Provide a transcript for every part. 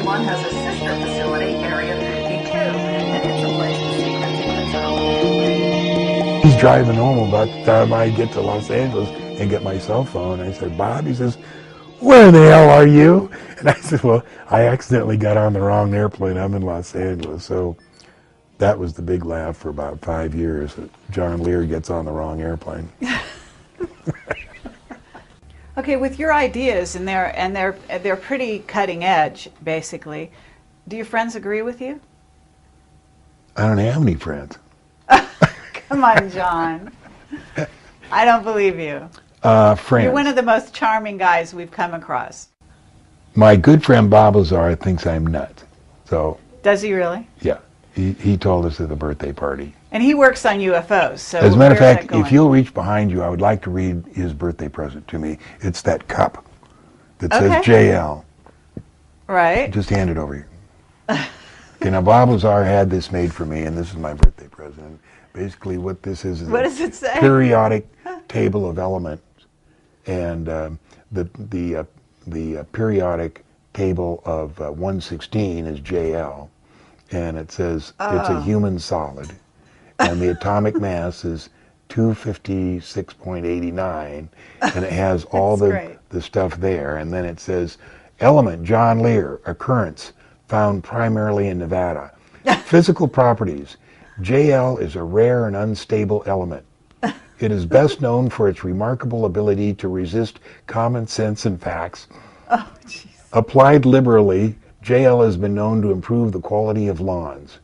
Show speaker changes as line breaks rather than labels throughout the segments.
1 has a sister facility, Area 52, and it's a place of secrets of its own.
He's driving home about the time I get to Los Angeles and get my cell phone. I said, Bob, he says, where the hell are you? And I said, well, I accidentally got on the wrong airplane. I'm in Los Angeles. So that was the big laugh for about 5 years. John Lear gets on the wrong airplane.
Okay, with your ideas, and they're pretty cutting edge, basically. Do your friends agree with you?
I don't have any friends.
Come on, John. I don't believe you.
Friends.
You're one of the most charming guys we've come across.
My good friend Bob Lazar thinks I'm nuts. So.
Does he really?
Yeah. He told us at the birthday party.
And he works on UFOs. So
as a matter of fact, if you'll reach behind you, I would like to read his birthday present to me. It's that cup that says JL.
Right.
Just hand it over here. Okay, now Bob Lazar had this made for me, and this is my birthday present. Basically, what this is
what does it say?
Periodic table of elements, and the periodic table of 116 is JL. And it says it's a human solid, and the atomic mass is 256.89, and it has all the stuff there. And then it says element John Lear, occurrence found primarily in Nevada. Physical properties: JL is a rare and unstable element. It is best known for its remarkable ability to resist common sense and facts.
Oh, jeez.
Applied liberally, JL has been known to improve the quality of lawns.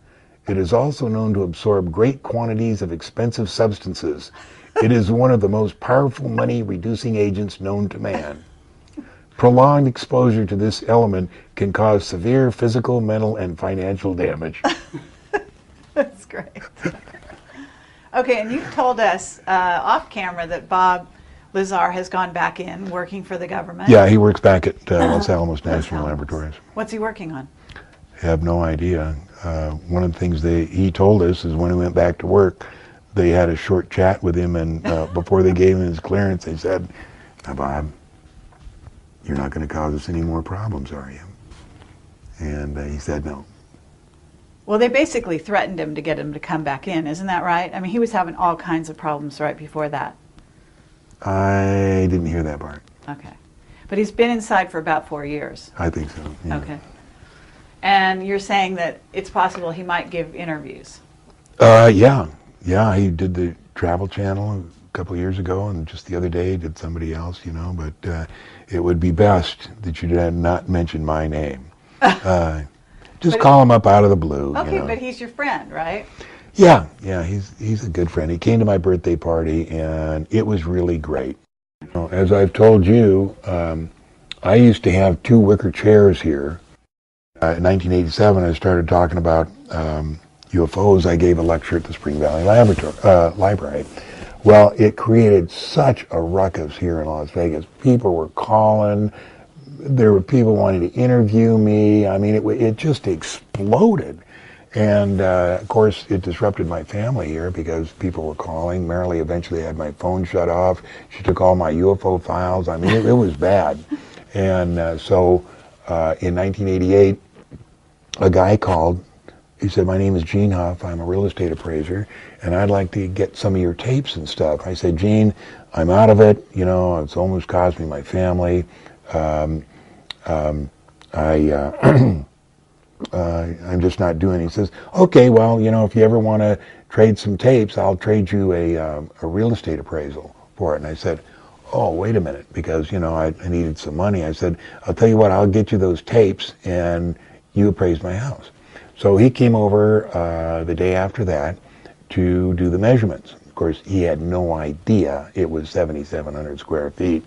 It is also known to absorb great quantities of expensive substances. It is one of the most powerful money-reducing agents known to man. Prolonged exposure to this element can cause severe physical, mental, and financial damage.
That's great. Okay, and you told us off camera that Bob Lazar has gone back in working for the government.
Yeah, he works back at Los Alamos National Laboratories.
What's he working on?
I have no idea. One of the things he told us is when he went back to work, they had a short chat with him, and before they gave him his clearance, they said, now Bob, you're not going to cause us any more problems, are you? And he said no.
Well, they basically threatened him to get him to come back in, isn't that right? I mean, he was having all kinds of problems right before that.
I didn't hear that part.
Okay. But he's been inside for about 4 years.
I think so, yeah.
Okay. And you're saying that it's possible he might give interviews?
Yeah, he did the Travel Channel a couple of years ago, and just the other day did somebody else, but it would be best that you did not mention my name. Just call him up out of the blue.
Okay, but he's your friend, right?
Yeah, he's a good friend. He came to my birthday party, and it was really great. As I've told you, I used to have 2 wicker chairs here. In 1987, I started talking about UFOs. I gave a lecture at the Spring Valley Library. Well, it created such a ruckus here in Las Vegas. People were calling. There were people wanting to interview me. I mean, it just exploded. And, of course, it disrupted my family here because people were calling. Marilee eventually had my phone shut off. She took all my UFO files. I mean, it was bad. And so in 1988, a guy called. He said, my name is Gene Huff. I'm a real estate appraiser, and I'd like to get some of your tapes and stuff. I said, Gene, I'm out of it. It's almost cost me my family. I'm just not doing it. He says, okay, well, if you ever want to trade some tapes, I'll trade you a real estate appraisal for it. And I said, oh, wait a minute, because, I needed some money. I said, I'll tell you what, I'll get you those tapes and you appraise my house. So he came over the day after that to do the measurements. Of course, he had no idea it was 7,700 square feet.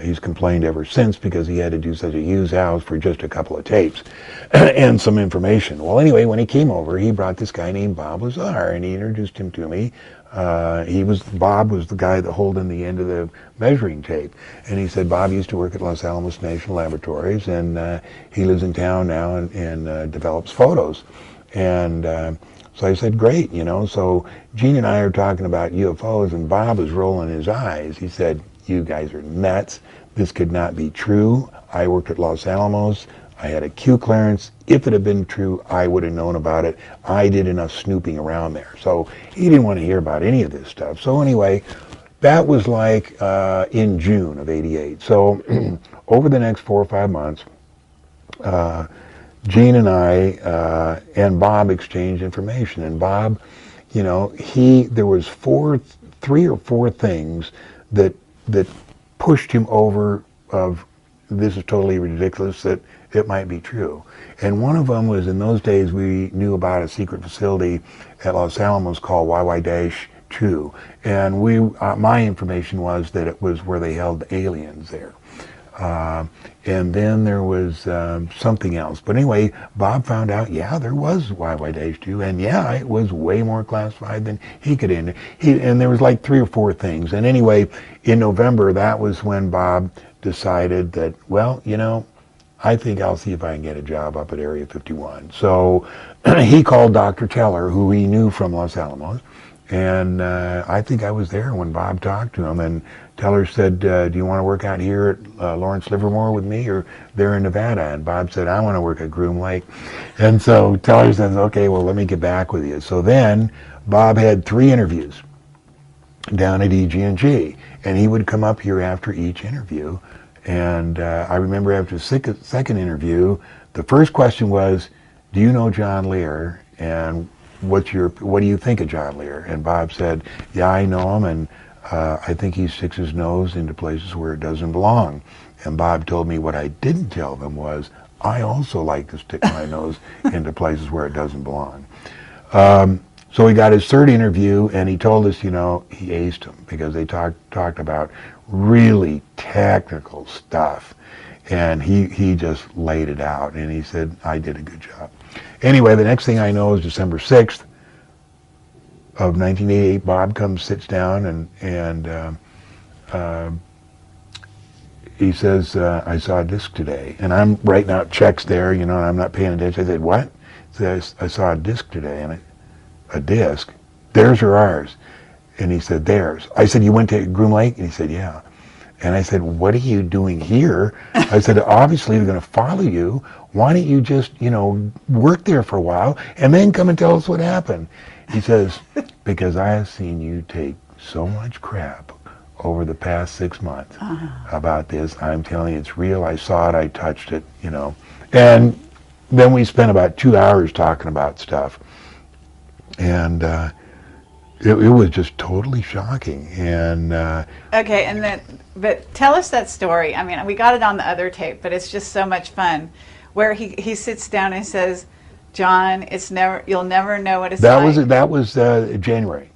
He's complained ever since because he had to do such a huge house for just a couple of tapes and some information. Well, anyway, when he came over, he brought this guy named Bob Lazar, and he introduced him to me. Bob was the guy that held in the end of the measuring tape. And he said Bob used to work at Los Alamos National Laboratories, and he lives in town now and develops photos. And so I said, great, So Gene and I are talking about UFOs, and Bob is rolling his eyes. He said, you guys are nuts. This could not be true. I worked at Los Alamos. I had a Q clearance. If it had been true, I would have known about it. I did enough snooping around there. So he didn't want to hear about any of this stuff. So anyway, that was like in June of '88. So over the next 4 or 5 months, Gene and I and Bob exchanged information. And Bob, you know, there was 3 or 4 things that pushed him over of this is totally ridiculous, that it might be true. And one of them was, in those days we knew about a secret facility at Los Alamos called YY-2, and my information was that it was where they held the aliens there. And then there was something else. But anyway, Bob found out, yeah, there was YY-2, and yeah, it was way more classified than he could enter. And there was like 3 or 4 things. And anyway, in November, that was when Bob decided that, well, you know, I think I'll see if I can get a job up at Area 51. So he called Dr. Teller, who he knew from Los Alamos, and I think I was there when Bob talked to him, and Teller said, do you want to work out here at Lawrence Livermore with me, or there in Nevada? And Bob said, I want to work at Groom Lake. And so Teller says, okay, well, let me get back with you. So then Bob had 3 interviews down at EG&G, and he would come up here after each interview. And I remember after the second interview, the first question was, do you know John Lear? And what do you think of John Lear? And Bob said, yeah, I know him, and I think he sticks his nose into places where it doesn't belong. And Bob told me what I didn't tell them was, I also like to stick my nose into places where it doesn't belong. So he got his 3rd interview, and he told us, you know, he aced him because they talked about really technical stuff. And he just laid it out, and he said, I did a good job. Anyway, the next thing I know is December 6th of 1988, Bob sits down, and he says, I saw a disc today. And I'm writing out checks there, you know, and I'm not paying attention. I said, what? He says, I saw a disc today. And a disc? Theirs or ours? And he said, theirs. I said, you went to Groom Lake? And he said, yeah. And I said, what are you doing here? I said, obviously they're going to follow you. Why don't you just, you know, work there for a while and then come and tell us what happened? He says, because I have seen you take so much crap over the past 6 months about this. I'm telling you, it's real. I saw it. I touched it, you know. And then we spent about 2 hours talking about stuff. And it was just totally shocking. And
okay, and then, but tell us that story. I mean, we got it on the other tape, but it's just so much fun, where he sits down and says, John, you'll never know what it's like.
That was January,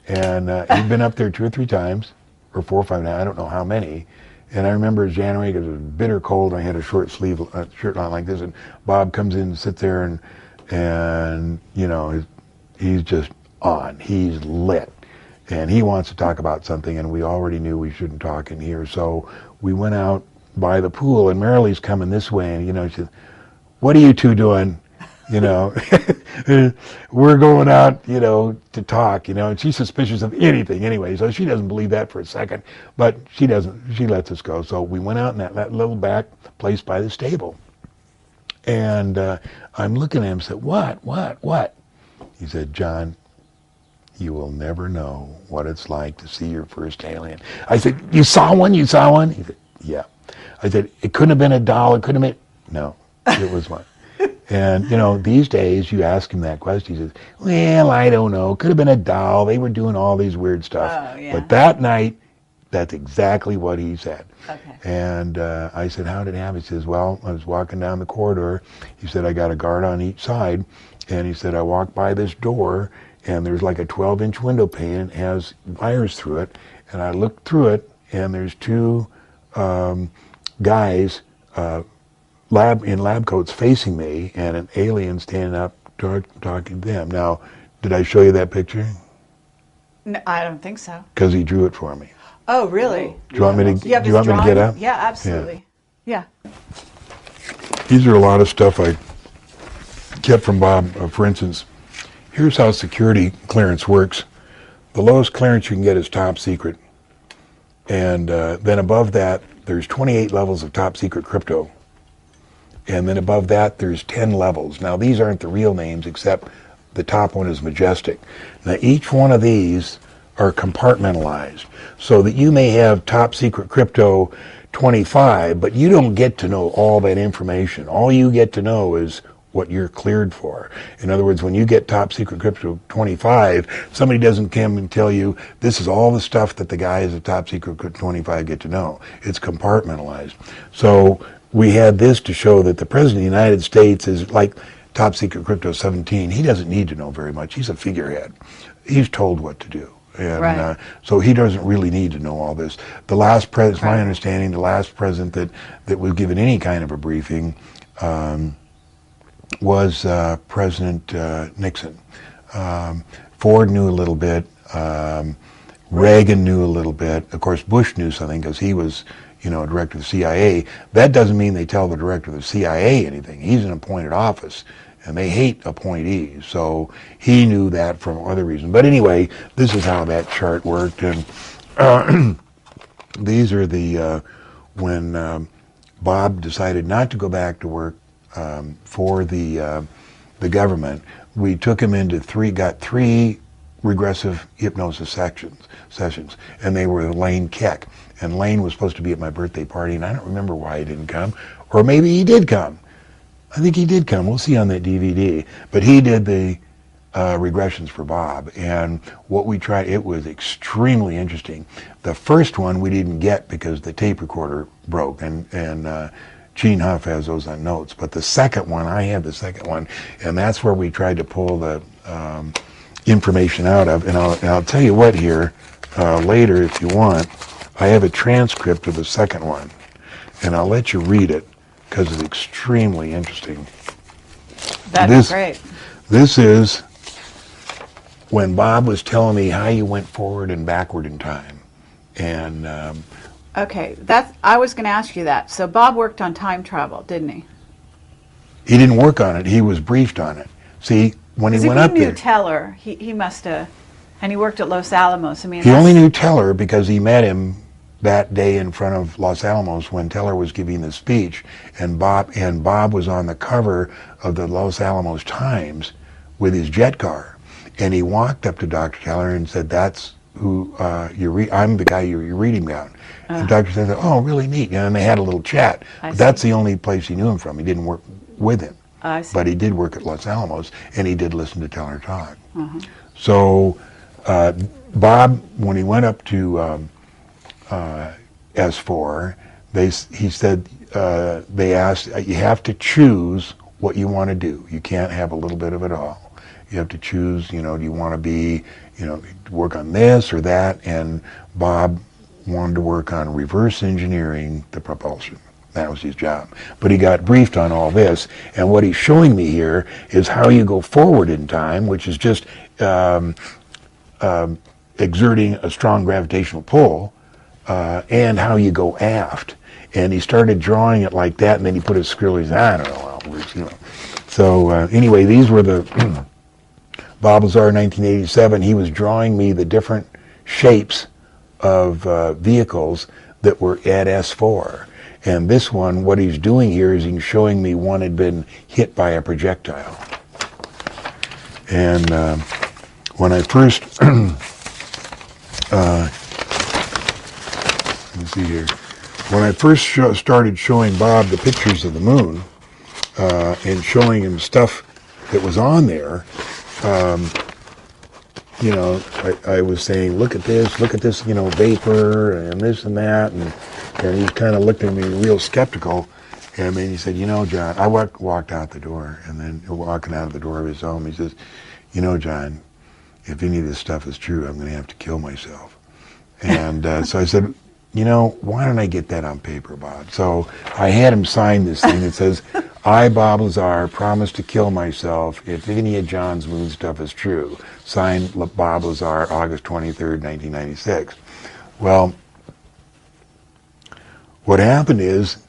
and he'd been up there 2 or 3 times, or 4 or 5 now, I don't know how many. And I remember January, because it was bitter cold, and I had a short sleeve shirt on like this, and Bob comes in and sits there, and you know, he's just on. He's lit. And he wants to talk about something, and we already knew we shouldn't talk in here. So we went out by the pool, and Marilee's coming this way, and, you know, she said, what are you 2 doing? You know, we're going out, you know, to talk, you know, and she's suspicious of anything anyway, so she doesn't believe that for a second, but she lets us go. So we went out in that little back place by the stable. And I'm looking at him and said, what? He said, John, you will never know what it's like to see your first alien. I said, you saw one? He said, yeah. I said, it couldn't have been a doll, it couldn't have been, no, it was one. And, you know, these days you ask him that question, he says, well, I don't know, could have been a doll, they were doing all these weird stuff.
Oh, yeah.
But that night, that's exactly what he said.
Okay.
And I said, how did it happen? He says, well, I was walking down the corridor. He said, I got a guard on each side. And he said, I walked by this door, and there's like a 12-inch window pane, and it has wires through it. And I looked through it, and there's 2 guys in lab coats facing me, and an alien standing up talking to them. Now, did I show you that picture?
No, I don't think so.
Because he drew it for me.
Oh, really?
Do you want me to get up?
Yeah, absolutely. Yeah.
These are a lot of stuff I kept from Bob. For instance, here's how security clearance works. The lowest clearance you can get is top secret. And then above that, there's 28 levels of top secret crypto. And then above that, there's 10 levels. Now, these aren't the real names, except the top one is Majestic. Now, each one of these are compartmentalized, so that you may have top secret crypto 25, but you don't get to know all that information. All you get to know is what you're cleared for. In other words, when you get top secret crypto 25, somebody doesn't come and tell you this is all the stuff that the guys at top secret 25 get to know. It's compartmentalized. So we had this to show that the President of the United States is like top secret crypto 17. He doesn't need to know very much. He's a figurehead. He's told what to do. And
right.
So he doesn't really need to know all this. The last president, my understanding, the last president that was given any kind of a briefing was President Nixon. Ford knew a little bit. Reagan knew a little bit. Of course, Bush knew something because he was, director of the CIA. That doesn't mean they tell the director of the CIA anything. He's an appointed office, and they hate appointees. So he knew that from other reasons. But anyway, this is how that chart worked. And these are the when Bob decided not to go back to work for the government. We took him into got three regressive hypnosis sessions, and they were Lane Keck. And Lane was supposed to be at my birthday party, and I don't remember why he didn't come. Or maybe he did come. I think he did come. We'll see on that DVD. But he did the regressions for Bob. And what we tried, it was extremely interesting. The first one we didn't get because the tape recorder broke, and Gene Huff has those on notes. But the second one, I have the second one, and that's where we tried to pull the information out of. And I'll tell you what here, later if you want, I have a transcript of the second one, and I'll let you read it because it's extremely interesting.
That's great.
This is when Bob was telling me how you went forward and backward in time. And
okay, I was going to ask you that. So Bob worked on time travel, didn't he?
He didn't work on it. He was briefed on it. See, when he went up there,
he knew Teller. He must have, and he worked at Los Alamos. I mean,
he only knew Teller because he met him that day in front of Los Alamos when Teller was giving the speech, and Bob was on the cover of the Los Alamos Times with his jet car, and he walked up to Dr. Teller and said, "That's who I'm the guy you're reading about." And Dr. Teller said, "Oh, really neat." And they had a little chat. But that's the only place he knew him from. He didn't work with him, but he did work at Los Alamos, and he did listen to Teller talk. So Bob, when he went up to S4, he said, they asked, you have to choose what you want to do. You can't have a little bit of it all. You have to choose, do you want to be, work on this or that? And Bob wanted to work on reverse engineering the propulsion. That was his job. But he got briefed on all this, and what he's showing me here is how you go forward in time, which is just exerting a strong gravitational pull, and how you go aft. And he started drawing it like that, and then he put his scribble, I don't know. So anyway, these were the Bob Lazar, 1987. He was drawing me the different shapes of vehicles that were at S4. And this one, what he's doing here is he's showing me one had been hit by a projectile. And when I first, let me see here. When I first started showing Bob the pictures of the moon and showing him stuff that was on there, I was saying, look at this, vapor and this and that, and he kind of looked at me real skeptical, and then he said, John, I walked out the door, and then walking out of the door of his home, he says, John, if any of this stuff is true, I'm going to have to kill myself. And so I said, why don't I get that on paper, Bob? So I had him sign this thing that says, I, Bob Lazar, promise to kill myself if any of John's moon stuff is true. Signed, Bob Lazar, August 23rd, 1996. Well, what happened is,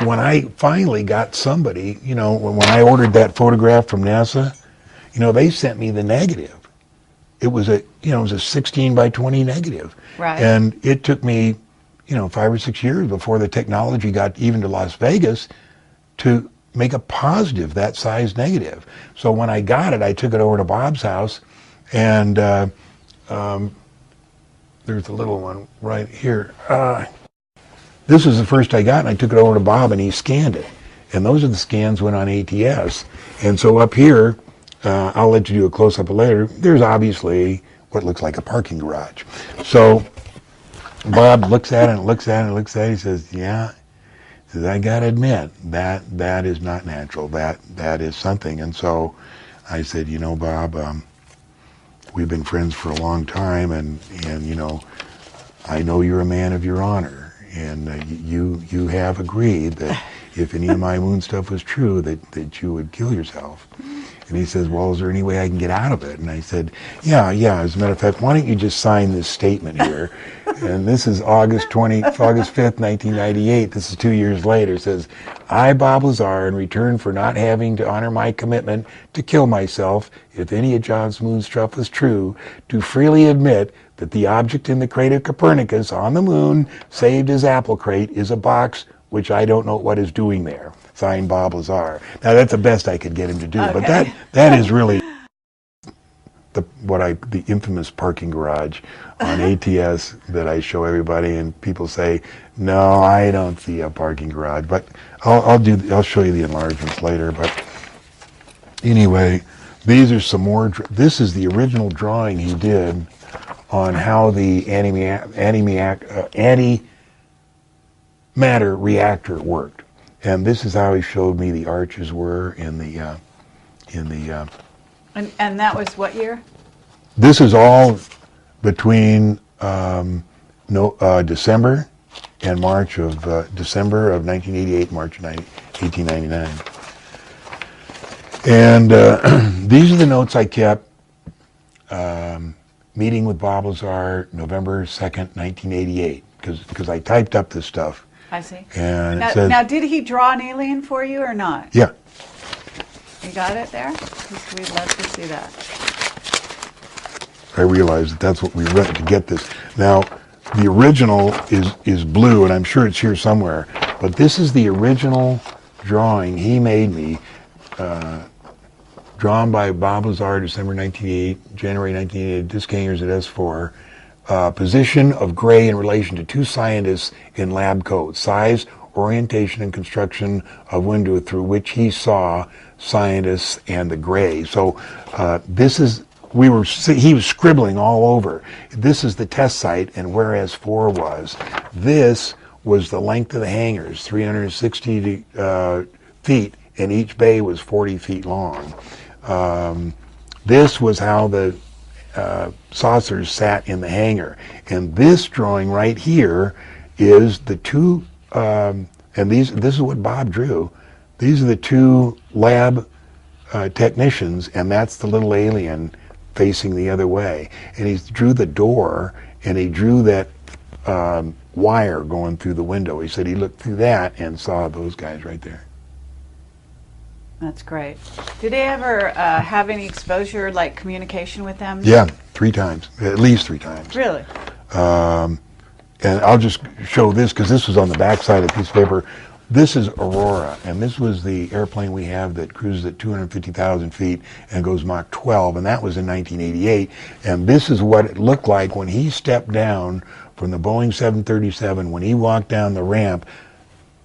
when I finally got somebody, when I ordered that photograph from NASA, they sent me the negative. It was a 16 by 20 negative.
Right.
And it took me 5 or 6 years before the technology got even to Las Vegas to make a positive that size negative. So when I got it, I took it over to Bob's house, and there's a little one right here. This was the first I got, and I took it over to Bob, and he scanned it. And those are the scans went on ATS. And so up here, I'll let you do a close-up later, there's obviously what looks like a parking garage. So Bob looks at it and looks at it and looks at it. He says, yeah. He says, I got to admit, that is not natural. That is something. And so I said, Bob, we've been friends for a long time, and I know you're a man of your honor, and you have agreed that if any of my moon stuff was true, that you would kill yourself. And he says, well, is there any way I can get out of it? And I said, yeah. As a matter of fact, why don't you just sign this statement here? And this is August 5th, 1998. This is 2 years later. It says, I, Bob Lazar, in return for not having to honor my commitment to kill myself, if any of John's moon stuff was true, do freely admit that the object in the crate of Copernicus on the moon, saved as apple crate, is a box which I don't know what is doing there. Signed, Bob Lazar. Now that's the best I could get him to do, but that is really the infamous parking garage on ATS that I show everybody, and people say, no, I don't see a parking garage, but I'll show you the enlargements later. But anyway, these are some more. This is the original drawing he did on how the antimatter reactor worked. And this is how he showed me the arches were in the
And that was what year?
This is all between December and March of December of 1988, March of 1899. And these are the notes I kept. Meeting with Bob Lazar, November 2nd, 1988, because I typed up this stuff.
I see.
And
now, did he draw an alien for you or not?
Yeah.
You got it there? 'Cause we'd love to see that.
I realized that's what we read to get this. Now, the original is blue, and I'm sure it's here somewhere, but this is the original drawing he made me, drawn by Bob Lazar, December 1988, January 1988, disc hangers at S4. Position of gray in relation to two scientists in lab coats, size, orientation, and construction of window through which he saw scientists and the gray. So this is, he was scribbling all over. This is the test site, and whereas 4 was, this was the length of the hangars, 360 feet, and each bay was 40 feet long. This was how the saucers sat in the hangar, and this drawing right here is the two, and this is what Bob drew. These are the two lab technicians, and that's the little alien facing the other way. And he drew the door, and he drew that wire going through the window. He said he looked through that and saw those guys right there.
That's great. Did they ever have any exposure, like communication with them?
Yeah, 3 times, at least 3 times.
Really?
And I'll just show this because this was on the back side of the piece of paper. This is Aurora, and this was the airplane we have that cruises at 250,000 feet and goes Mach 12, and that was in 1988. And this is what it looked like when he stepped down from the Boeing 737. When he walked down the ramp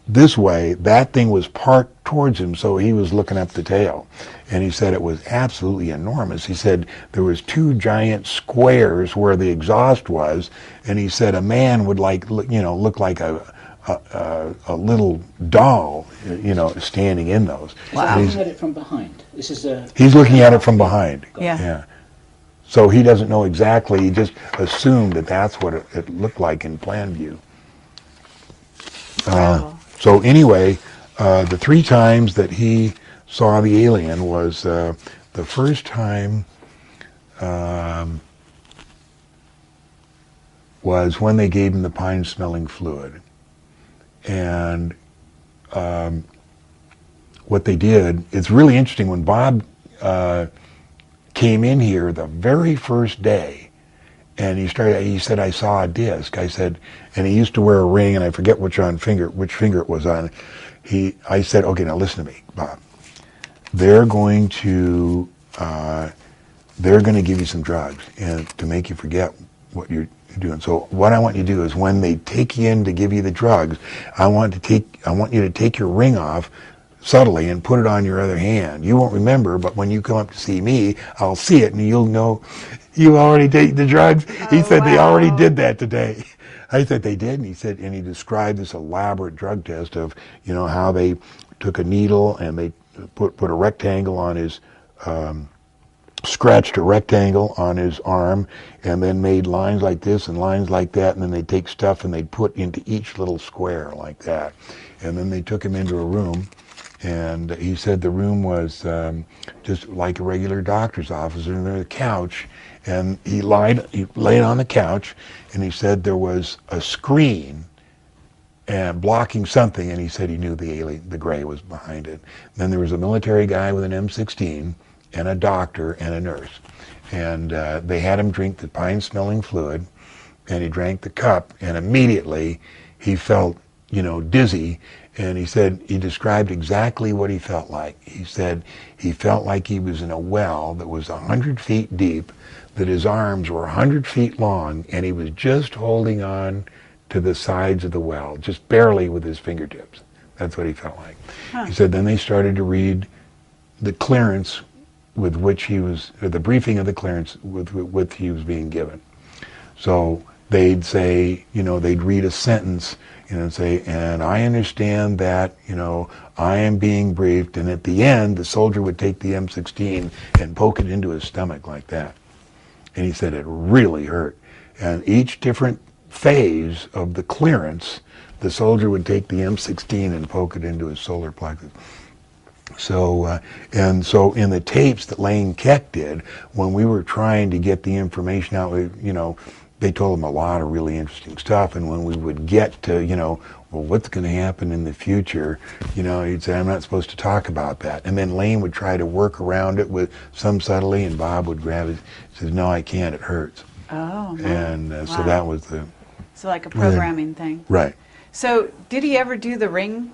this way, that thing was parked towards him, so he was looking up the tail. And he said it was absolutely enormous. He said there was 2 giant squares where the exhaust was, and he said a man would look like a little doll, standing in those.
Wow. He's looking at it from behind. This is
he's looking at it from behind.
Yeah.
So he doesn't know exactly. He just assumed that that's what it looked like in plan view. So anyway, the 3 times that he saw the alien was the first time was when they gave him the pine-smelling fluid. And what they did, it's really interesting, when Bob came in here the very first day, And he said, I saw a disc. I said, and he used to wear a ring, and I forget which finger it was on. I said, okay, now listen to me, Bob. They're going to give you some drugs and to make you forget what you're doing. So what I want you to do is when they take you in to give you the drugs, I want you to take your ring off subtly and put it on your other hand. You won't remember, but when you come up to see me, I'll see it and you'll know you already take the drugs. He said, They already did that today. I said, they did? And he said, and he described this elaborate drug test of, how they took a needle and they put a rectangle on his, scratched a rectangle on his arm and then made lines like this and lines like that, and then they'd take stuff and they'd put into each little square like that. And then they took him into a room, and he said the room was just like a regular doctor's office, and there was a couch, and he laid on the couch, and he said there was a screen and blocking something, and he said he knew the gray was behind it. Then there was a military guy with an M16 and a doctor and a nurse, and they had him drink the pine-smelling fluid, and he drank the cup, and immediately he felt, dizzy, and he said he described exactly what he felt like. He said he felt like he was in a well that was 100 feet deep, that his arms were 100 feet long, and he was just holding on to the sides of the well, just barely with his fingertips. That's what he felt like. Huh. He said then they started to read the clearance with which he was, or the briefing of the clearance with he was being given. So they'd say, they'd read a sentence, and say, and I understand that, I am being briefed, and at the end, the soldier would take the M16 and poke it into his stomach like that. And he said it really hurt. And each different phase of the clearance, the soldier would take the M16 and poke it into his solar plexus. So, so in the tapes that Lane Keck did, when we were trying to get the information out, they told him a lot of really interesting stuff, and when we would get to, well, what's going to happen in the future, he'd say, I'm not supposed to talk about that. And then Lane would try to work around it with some subtlety, and Bob would grab it, says, no, I can't, it hurts.
Oh,
and
wow.
So that was
So like a programming thing.
Right.
So did he ever do the ring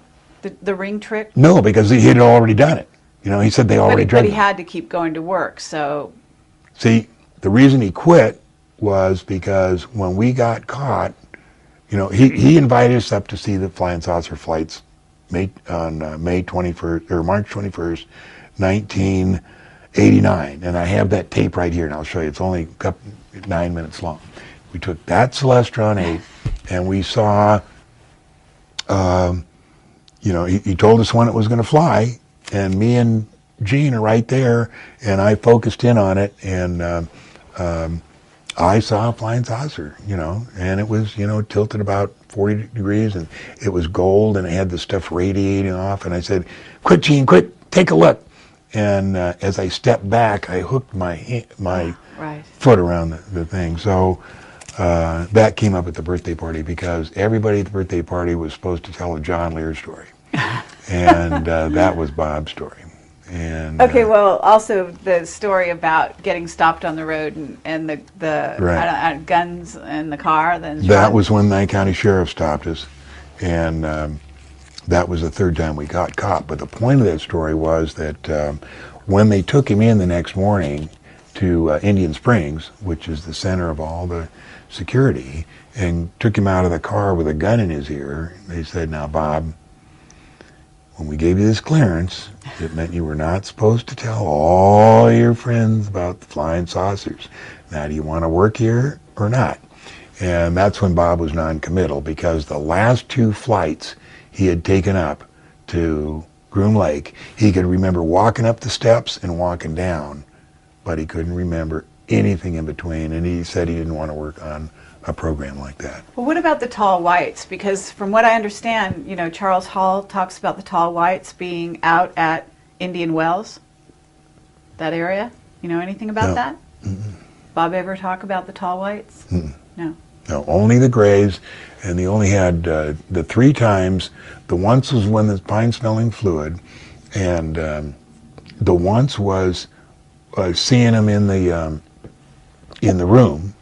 trick?
No, because he had already done it. He said they already drugged him.
But he had to keep going to work, so...
See, the reason he quit was because when we got caught, he invited us up to see the flying saucer flights on May 21st, or March 21st, 1989. And I have that tape right here, and I'll show you. It's only 9 minutes long. We took that Celestron 8, and we saw, he told us when it was going to fly, and me and Gene are right there, and I focused in on it, and I saw a flying saucer, and it was, tilted about 40 degrees, and it was gold, and it had the stuff radiating off, and I said, quick, Gene, quick, take a look. And as I stepped back, I hooked my foot around the thing. So that came up at the birthday party, because everybody at the birthday party was supposed to tell a John Lear story. And that was Bob's story. And,
okay, well, also the story about getting stopped on the road and the guns in the car.
That was when Nye County Sheriff stopped us, and that was the third time we got caught. But the point of that story was that when they took him in the next morning to Indian Springs, which is the center of all the security, and took him out of the car with a gun in his ear, they said, now, Bob, when we gave you this clearance, it meant you were not supposed to tell all your friends about the flying saucers. Now, do you want to work here or not? And that's when Bob was non-committal, because the last 2 flights he had taken up to Groom Lake, he could remember walking up the steps and walking down, but he couldn't remember anything in between, and he said he didn't want to work on a program like that.
Well, what about the tall whites? Because from what I understand, Charles Hall talks about the tall whites being out at Indian Wells, that area. You know anything about that? Mm-mm. Bob ever talk about the tall whites?
Mm-mm.
No.
No, only the grays, and they only had the 3 times. The once was when the pine-smelling fluid, and the once was seeing them in the room.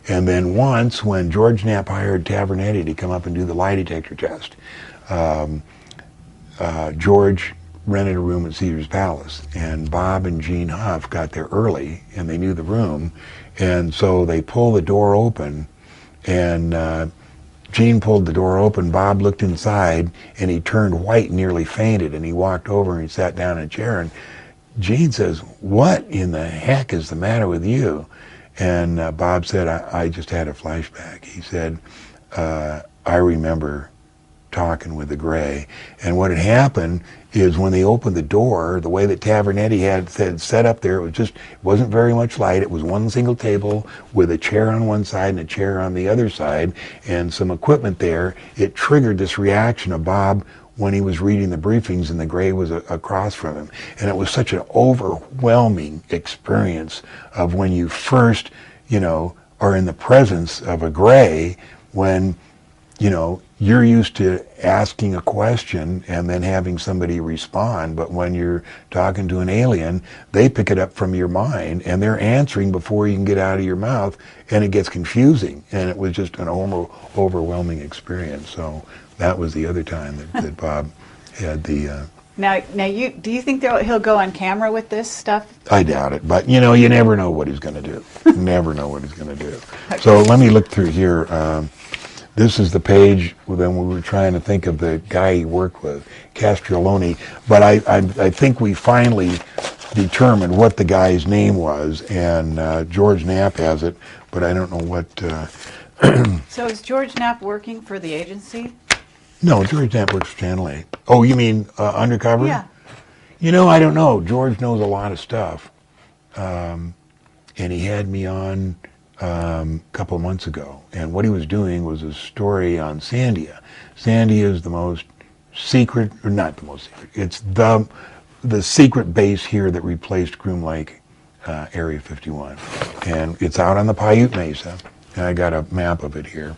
And then once, when George Knapp hired Tavernetti to come up and do the lie detector test, George rented a room at Caesar's Palace, and Bob and Gene Huff got there early, and they knew the room, and so they pulled the door open, and Gene pulled the door open, Bob looked inside, and he turned white and nearly fainted, and he walked over and he sat down in a chair, and Gene says, "What in the heck is the matter with you?" And Bob said, I just had a flashback. He said, I remember talking with the Gray. And what had happened is when they opened the door, the way that Tavernetti had set up there, it wasn't very much light. It was one single table with a chair on one side and a chair on the other side and some equipment there. It triggered this reaction of Bob when he was reading the briefings and the Gray was across from him. And it was such an overwhelming experience of when you first, are in the presence of a Gray, when, you're used to asking a question and then having somebody respond, but when you're talking to an alien, they pick it up from your mind and they're answering before you can get out of your mouth, and it gets confusing. And it was just an overwhelming experience. So that was the other time that Bob had the... Now,
do you think he'll go on camera with this stuff?
I doubt it, but you never know what he's going to do. Never know what he's going to do. Okay. So let me look through here. This is the page when we were trying to think of the guy he worked with, Castrioloni. But I think we finally determined what the guy's name was, and George Knapp has it, but I don't know what...
So is George Knapp working for the agency?
No, George Knapp works for Channel 8. Oh, you mean undercover?
Yeah.
I don't know. George knows a lot of stuff. And he had me on a couple of months ago. And what he was doing was a story on Sandia. Sandia is the most secret, or not the most secret, it's the secret base here that replaced Groom Lake, Area 51. And it's out on the Pilote Mesa. And I got a map of it here.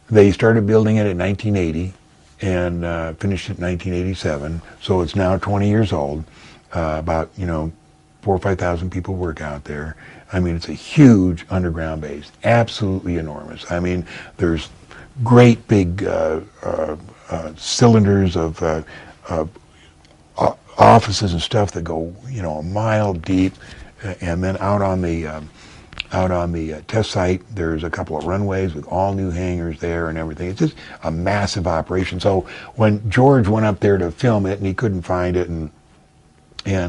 They started building it in 1980 and finished it in 1987. So it's now 20 years old. About 4,000 or 5,000 people work out there. I mean, it's a huge underground base, absolutely enormous. I mean, there's great big cylinders of offices and stuff that go, a mile deep, and then out on the test site, there's a couple of runways with all new hangars there and everything. It's just a massive operation. So when George went up there to film it, and he couldn't find it,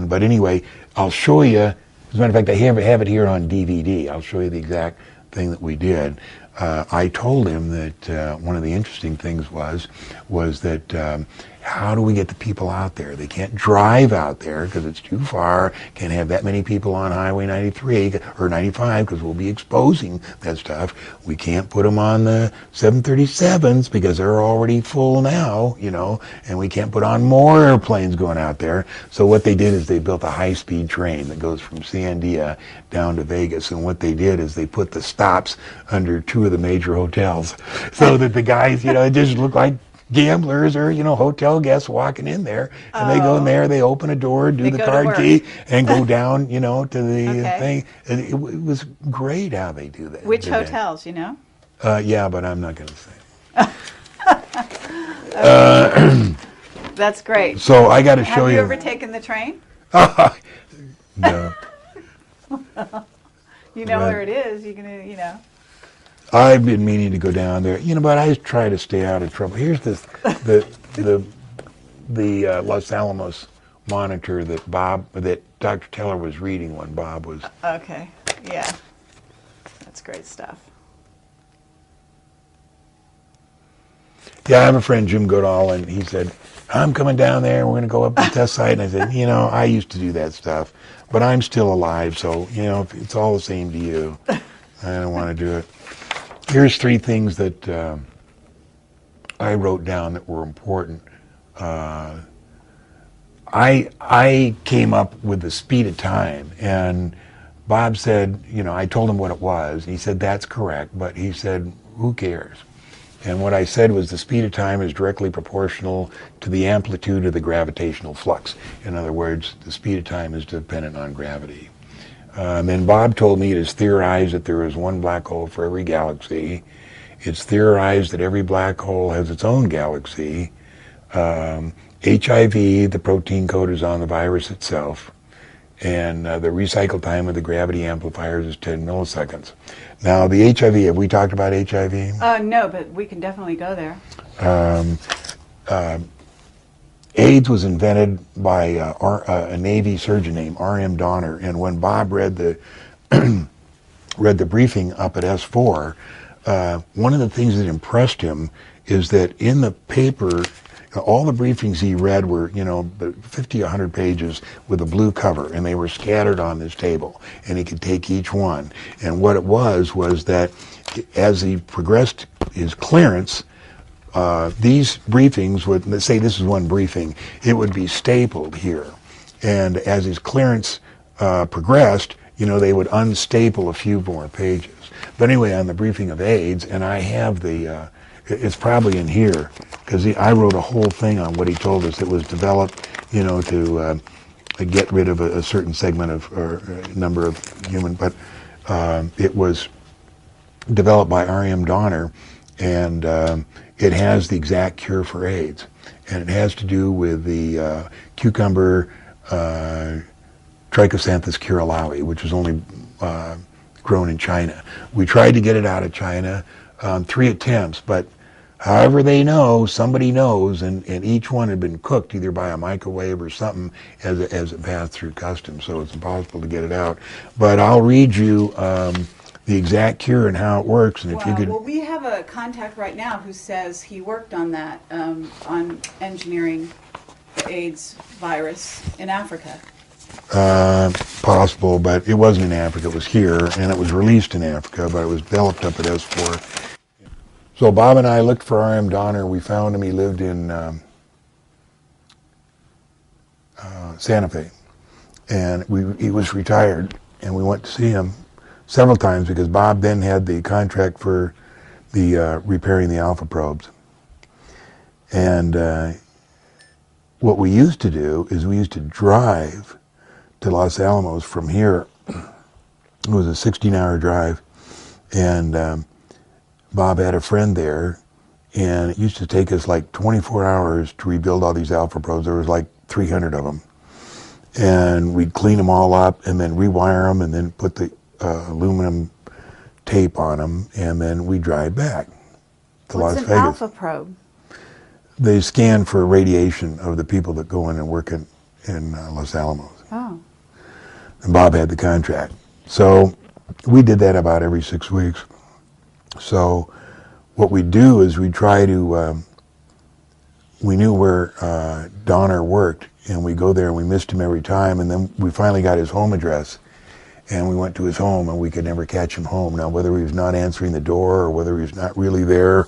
but anyway, I'll show you. As a matter of fact, I have it here on DVD. I'll show you the exact thing that we did. I told him that one of the interesting things was that how do we get the people out there? They can't drive out there because it's too far. Can't have that many people on Highway 93 or 95 because we'll be exposing that stuff. We can't put them on the 737s because they're already full now, and we can't put on more airplanes going out there. So what they did is they built a high-speed train that goes from Sandia down to Vegas. And what they did is they put the stops under two of the major hotels so that the guys, it just looked like gamblers or hotel guests walking in there, and they go in there, they open a door, do the card key, and go down to the thing. It was great how they do that.
Which hotels,
yeah, but I'm not going to say.
That's great.
So I got to show you.
Have you ever taken the train?
No.
You know where it is. You can,
I've been meaning to go down there, but I try to stay out of trouble. Here's the Los Alamos monitor that Dr. Teller was reading when Bob was.
Okay, yeah, that's great stuff.
Yeah, I have a friend, Jim Goodall, and he said, I'm coming down there, we're going to go up to the test site. And I said, I used to do that stuff, but I'm still alive, so, it's all the same to you. I don't want to do it. Here's 3 things that I wrote down that were important. I came up with the speed of time, and Bob said, I told him what it was, and he said, that's correct, but he said, who cares? And what I said was the speed of time is directly proportional to the amplitude of the gravitational flux. In other words, the speed of time is dependent on gravity. And Bob told me it is theorized that there is one black hole for every galaxy. It's theorized that every black hole has its own galaxy. HIV, the protein code, is on the virus itself. And the recycle time of the gravity amplifiers is 10 milliseconds. Now, the HIV, have we talked about HIV?
No, but we can definitely go there.
AIDS was invented by a Navy surgeon named R.M. Donner, and when Bob read the read the briefing up at S4, one of the things that impressed him is that in the paper, all the briefings he read were, 50, 100 pages with a blue cover, and they were scattered on this table, and he could take each one. And what it was that as he progressed his clearance, these briefings would, let's say this is one briefing, it would be stapled here. And as his clearance progressed, they would unstaple a few more pages. But anyway, on the briefing of AIDS, and I have the, it's probably in here, because I wrote a whole thing on what he told us. It was developed, to get rid of a certain segment of, or number of human, but it was developed by R.M. Donner, and it has the exact cure for AIDS. And it has to do with the cucumber Trichosanthus curalawi, which is only grown in China. We tried to get it out of China, 3 attempts, but however they know, somebody knows, and each one had been cooked either by a microwave or something as it passed through customs, so it's impossible to get it out. But I'll read you the exact cure and how it works, and if you could...
Well, we have a contact right now who says he worked on that, on engineering the AIDS virus in Africa.
Possible, but it wasn't in Africa, it was here, and it was released in Africa, but it was developed up at S4. So Bob and I looked for R.M. Donner. We found him. He lived in Santa Fe, and he was retired, and we went to see him several times because Bob then had the contract for the repairing the alpha probes. And what we used to do is we used to drive to Los Alamos from here. It was a 16-hour drive, and Bob had a friend there, and it used to take us like 24 hours to rebuild all these alpha probes. There was like 300 of them. And we'd clean them all up and then rewire them and then put the aluminum tape on them, and then we'd drive back to Las Vegas.
What's an alpha probe?
They scan for radiation of the people that go in and work in Los Alamos.
Oh.
And Bob had the contract. So we did that about every 6 weeks. So what we do is we try to, we knew where Donner worked, and we go there and we missed him every time, and then we finally got his home address, and we went to his home, and we could never catch him home. Now, whether he was not answering the door, or whether he was not really there,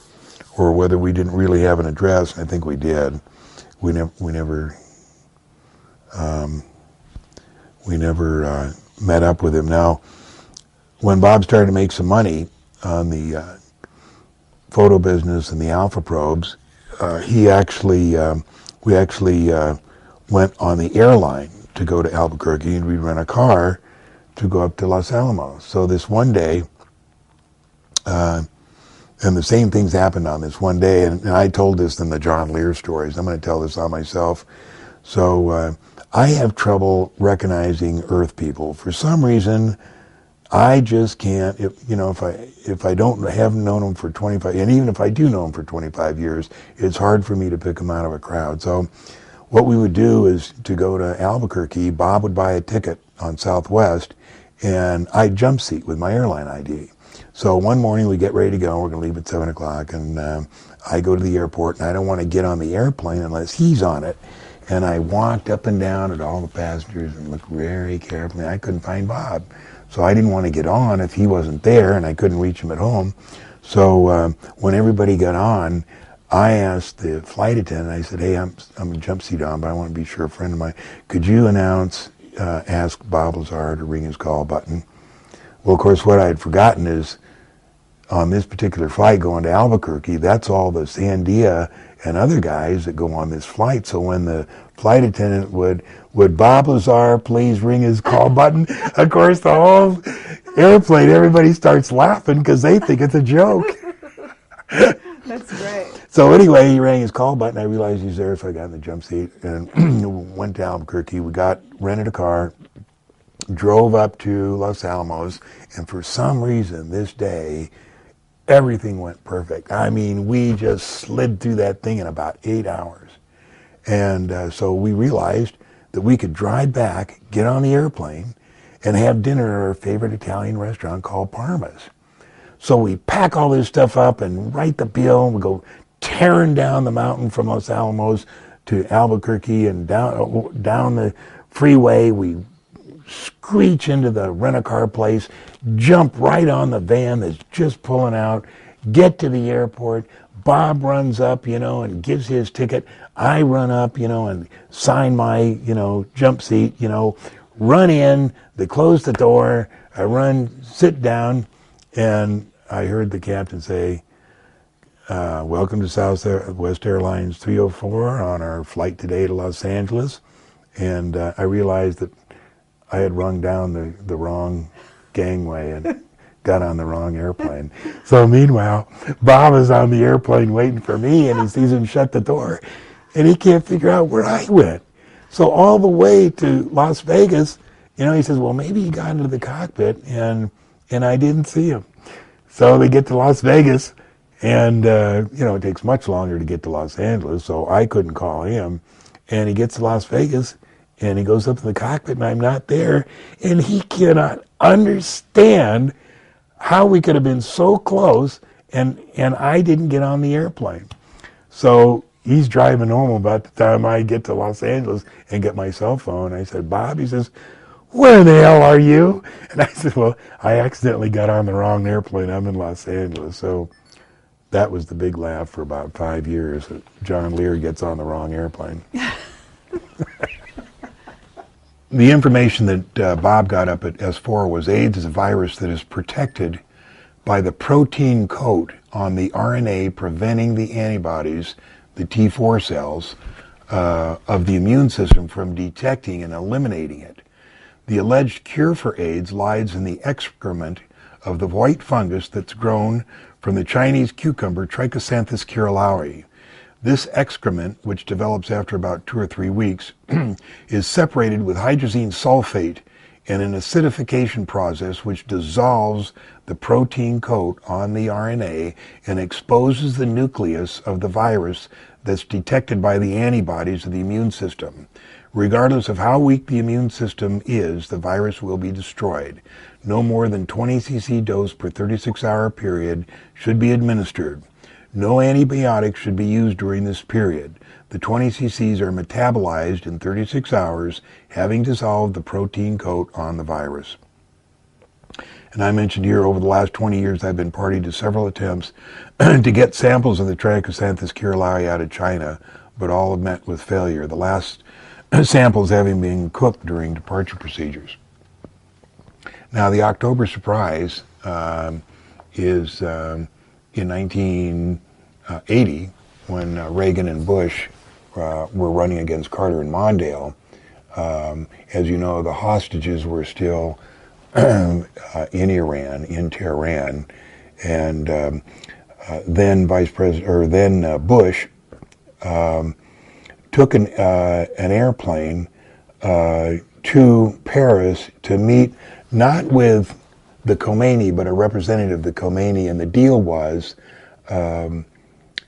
or whether we didn't really have an address, and I think we did, we never met up with him. Now, when Bob started to make some money on the photo business and the alpha probes, we actually went on the airline to go to Albuquerque, and we'd rent a car to go up to Los Alamos. So this one day, and the same things happened on this one day, and I told this in the John Lear stories. I'm going to tell this on myself. So I have trouble recognizing Earth people. For some reason, I just can't, if I haven't known them for 25, and even if I do know them for 25 years, it's hard for me to pick them out of a crowd. So what we would do is to go to Albuquerque, Bob would buy a ticket on Southwest, and I'd jump seat with my airline ID. So one morning we get ready to go, we're going to leave at 7 o'clock, and I go to the airport, and I don't want to get on the airplane unless he's on it. And I walked up and down at all the passengers and looked very carefully. I couldn't find Bob. So I didn't want to get on if he wasn't there, and I couldn't reach him at home. So when everybody got on, I asked the flight attendant, I said, hey, I'm a jump seat on, but I want to be sure a friend of mine, could you ask Bob Lazar to ring his call button? Well, of course, what I had forgotten is on this particular flight going to Albuquerque, that's all the Sandia and other guys that go on this flight. So when the flight attendant would Bob Lazar please ring his call button, of course the whole airplane, everybody starts laughing because they think it's a joke.
That's great.
So anyway, he rang his call button. I realized he's there, so I got in the jump seat and went to Albuquerque. We rented a car, drove up to Los Alamos, and for some reason this day, everything went perfect. I mean, we just slid through that thing in about 8 hours. And so we realized that we could drive back, get on the airplane, and have dinner at our favorite Italian restaurant called Parma's. So we pack all this stuff up and write the bill, and we go tearing down the mountain from Los Alamos to Albuquerque and down the freeway. We screech into the rent-a-car place, jump right on the van that's just pulling out, get to the airport. Bob runs up, and gives his ticket. I run up, and sign my, jump seat, run in. They close the door. I run, sit down, and I heard the captain say, welcome to Southwest Airlines 304 on our flight today to Los Angeles. And I realized that I had rung down the wrong gangway and got on the wrong airplane. So meanwhile, Bob is on the airplane waiting for me, and he sees him shut the door, and he can't figure out where I went. So all the way to Las Vegas, he says, well, maybe he got into the cockpit, and I didn't see him. So they get to Las Vegas, and it takes much longer to get to Los Angeles, so I couldn't call him. And he gets to Las Vegas, and he goes up to the cockpit, and I'm not there, and he cannot understand how we could have been so close, and I didn't get on the airplane. So he's driving home about the time I get to Los Angeles and get my cell phone. I said, Bob, he says, where the hell are you? And I said, well, I accidentally got on the wrong airplane. I'm in Los Angeles. So that was the big laugh for about 5 years, that John Lear gets on the wrong airplane. The information that Bob got up at S4 was AIDS is a virus that is protected by the protein coat on the RNA preventing the antibodies, the T4 cells, of the immune system from detecting and eliminating it. The alleged cure for AIDS lies in the excrement of the white fungus that's grown from the Chinese cucumber Trichosanthus curulaui. This excrement, which develops after about 2 or 3 weeks, is separated with hydrazine sulfate in an acidification process which dissolves the protein coat on the RNA and exposes the nucleus of the virus that's detected by the antibodies of the immune system. Regardless of how weak the immune system is, the virus will be destroyed. No more than 20 cc dose per 36-hour period should be administered. No antibiotics should be used during this period. The 20 cc's are metabolized in 36 hours, having dissolved the protein coat on the virus. And I mentioned here, over the last 20 years, I've been party to several attempts to get samples of the Trichosanthus curulaui out of China, but all have met with failure. The last samples having been cooked during departure procedures. Now, the October surprise is in 1980, when Reagan and Bush were running against Carter and Mondale. As you know, the hostages were still in Iran, in Tehran, and then Bush took an airplane to Paris to meet not with the Khomeini, but a representative of the Khomeini, and the deal was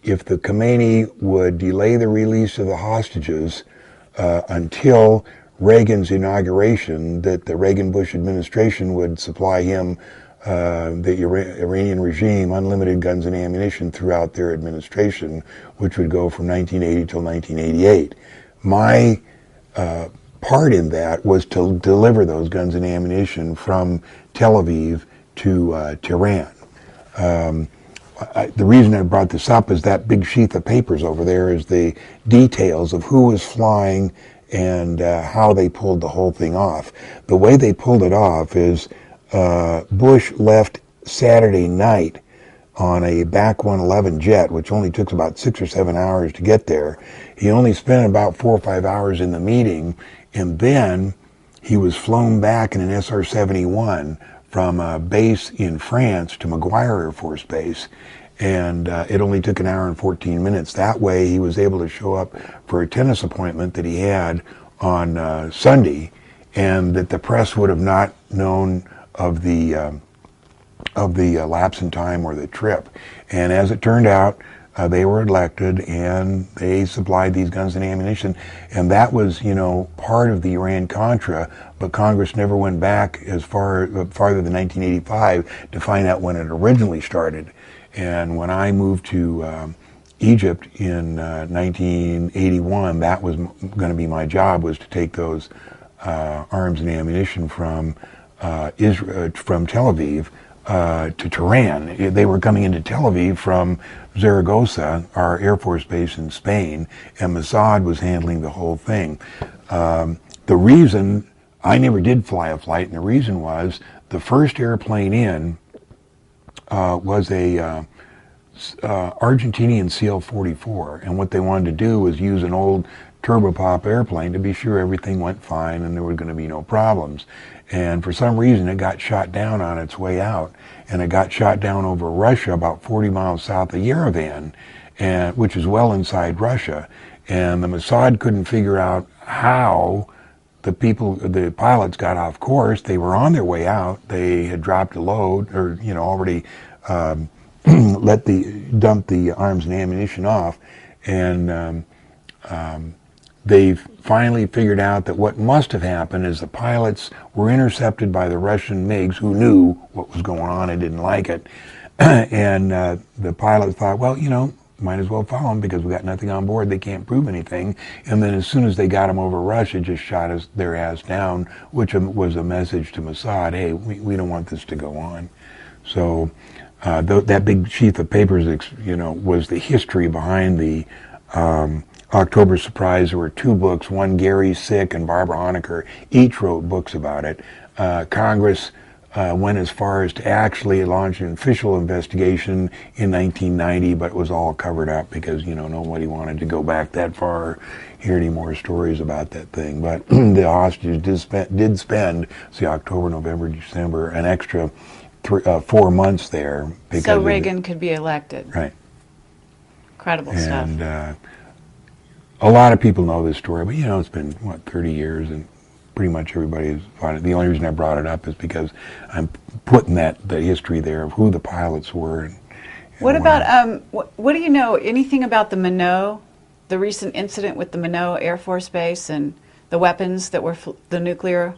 if the Khomeini would delay the release of the hostages until Reagan's inauguration, that the Reagan-Bush administration would supply him, the Iranian regime, unlimited guns and ammunition throughout their administration, which would go from 1980 till 1988. My part in that was to deliver those guns and ammunition from Tel Aviv to Tehran. The reason I brought this up is that big sheath of papers over there is the details of who was flying and how they pulled the whole thing off. The way they pulled it off is Bush left Saturday night on a back 111 jet, which only took about 6 or 7 hours to get there. He only spent about 4 or 5 hours in the meeting, and then he was flown back in an SR-71 from a base in France to McGuire Air Force Base. And it only took an hour and 14 minutes. That way he was able to show up for a tennis appointment that he had on Sunday, and that the press would have not known of the lapse in time or the trip. And as it turned out, they were elected, and they supplied these guns and ammunition. And that was, part of the Iran-Contra, but Congress never went back as farther than 1985 to find out when it originally started. And when I moved to Egypt in 1981, that was going to be my job, was to take those arms and ammunition from Israel, from Tel Aviv to Tehran. They were coming into Tel Aviv from Zaragoza, our Air Force base in Spain, and Mossad was handling the whole thing. The reason I never did fly a flight, and the reason was the first airplane in was a Argentinian CL-44, and what they wanted to do was use an old turboprop airplane to be sure everything went fine and there were going to be no problems. And for some reason it got shot down on its way out, and it got shot down over Russia about 40 miles south of Yerevan, and which is well inside Russia. And the Mossad couldn't figure out how the pilots got off course. They were on their way out. They had dropped a load, or already dumped the arms and ammunition off, and they finally figured out that what must have happened is the pilots were intercepted by the Russian MiGs, who knew what was going on and didn't like it. And the pilots thought, well, might as well follow them because we got nothing on board. They can't prove anything. And then as soon as they got them over Russia, just shot their ass down, which was a message to Mossad, hey, we don't want this to go on. So that big sheath of papers, was the history behind the October Surprise. There were 2 books, one Gary Sick and Barbara Honecker, each wrote books about it. Congress went as far as to actually launch an official investigation in 1990, but it was all covered up because, nobody wanted to go back that far or hear any more stories about that thing. But the hostages did spend, October, November, December, an extra 4 months there.
So Reagan could be elected.
Right.
Incredible stuff.
And a lot of people know this story, but it's been, 30 years, and pretty much everybody has found it. The only reason I brought it up is because I'm putting the history there of who the pilots were. And
what about, what do you know, anything about the Minot, the recent incident with the Minot Air Force Base and the weapons that were, the nuclear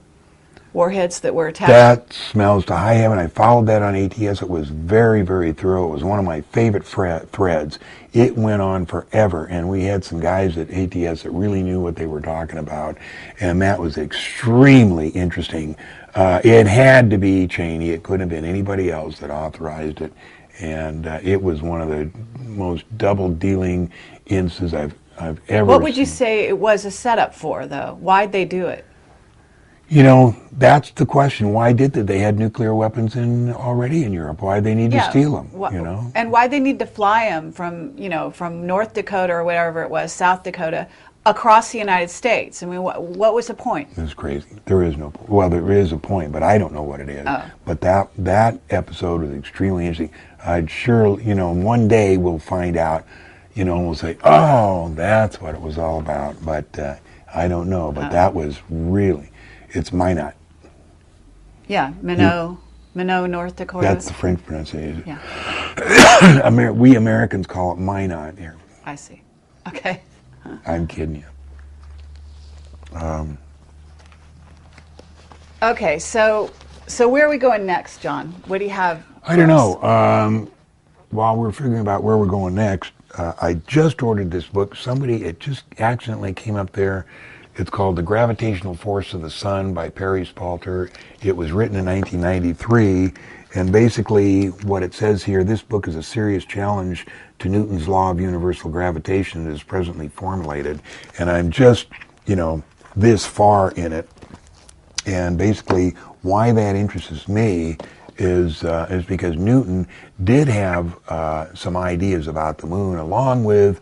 warheads that were attacked?
That smells to high heaven. I followed that on ATS. It was very, very thorough. It was one of my favorite threads. It went on forever, and we had some guys at ATS that really knew what they were talking about, and that was extremely interesting. It had to be Cheney. It couldn't have been anybody else that authorized it, and it was one of the most double-dealing instances I've ever
What would
seen.
you say it was a setup for, though? Why'd they do it?
That's the question. Why did they had nuclear weapons already in Europe? Why they need to steal them?
And why they need to fly them from, from North Dakota or whatever it was, South Dakota, across the United States? I mean, what was the point?
It's crazy. There is no point. Well, there is a point, but I don't know what it is.
Oh.
But that episode was extremely interesting. I'd sure, one day we'll find out, and we'll say, oh, that's what it was all about. But I don't know. But that was really... It's Minot.
Yeah, Minot, North Dakota.
That's the French pronunciation.
Yeah.
We Americans call it Minot here.
I see. Okay.
I'm kidding you.
Okay, so where are we going next, John? What do you have?
I don't know. While we're figuring about where we're going next, I just ordered this book. It just accidentally came up there. It's called The Gravitational Force of the Sun by Perry Spalter. It was written in 1993, and basically what it says here, this book is a serious challenge to Newton's law of universal gravitation as presently formulated. And I'm just, this far in it. And basically why that interests me is because Newton did have some ideas about the moon, along with,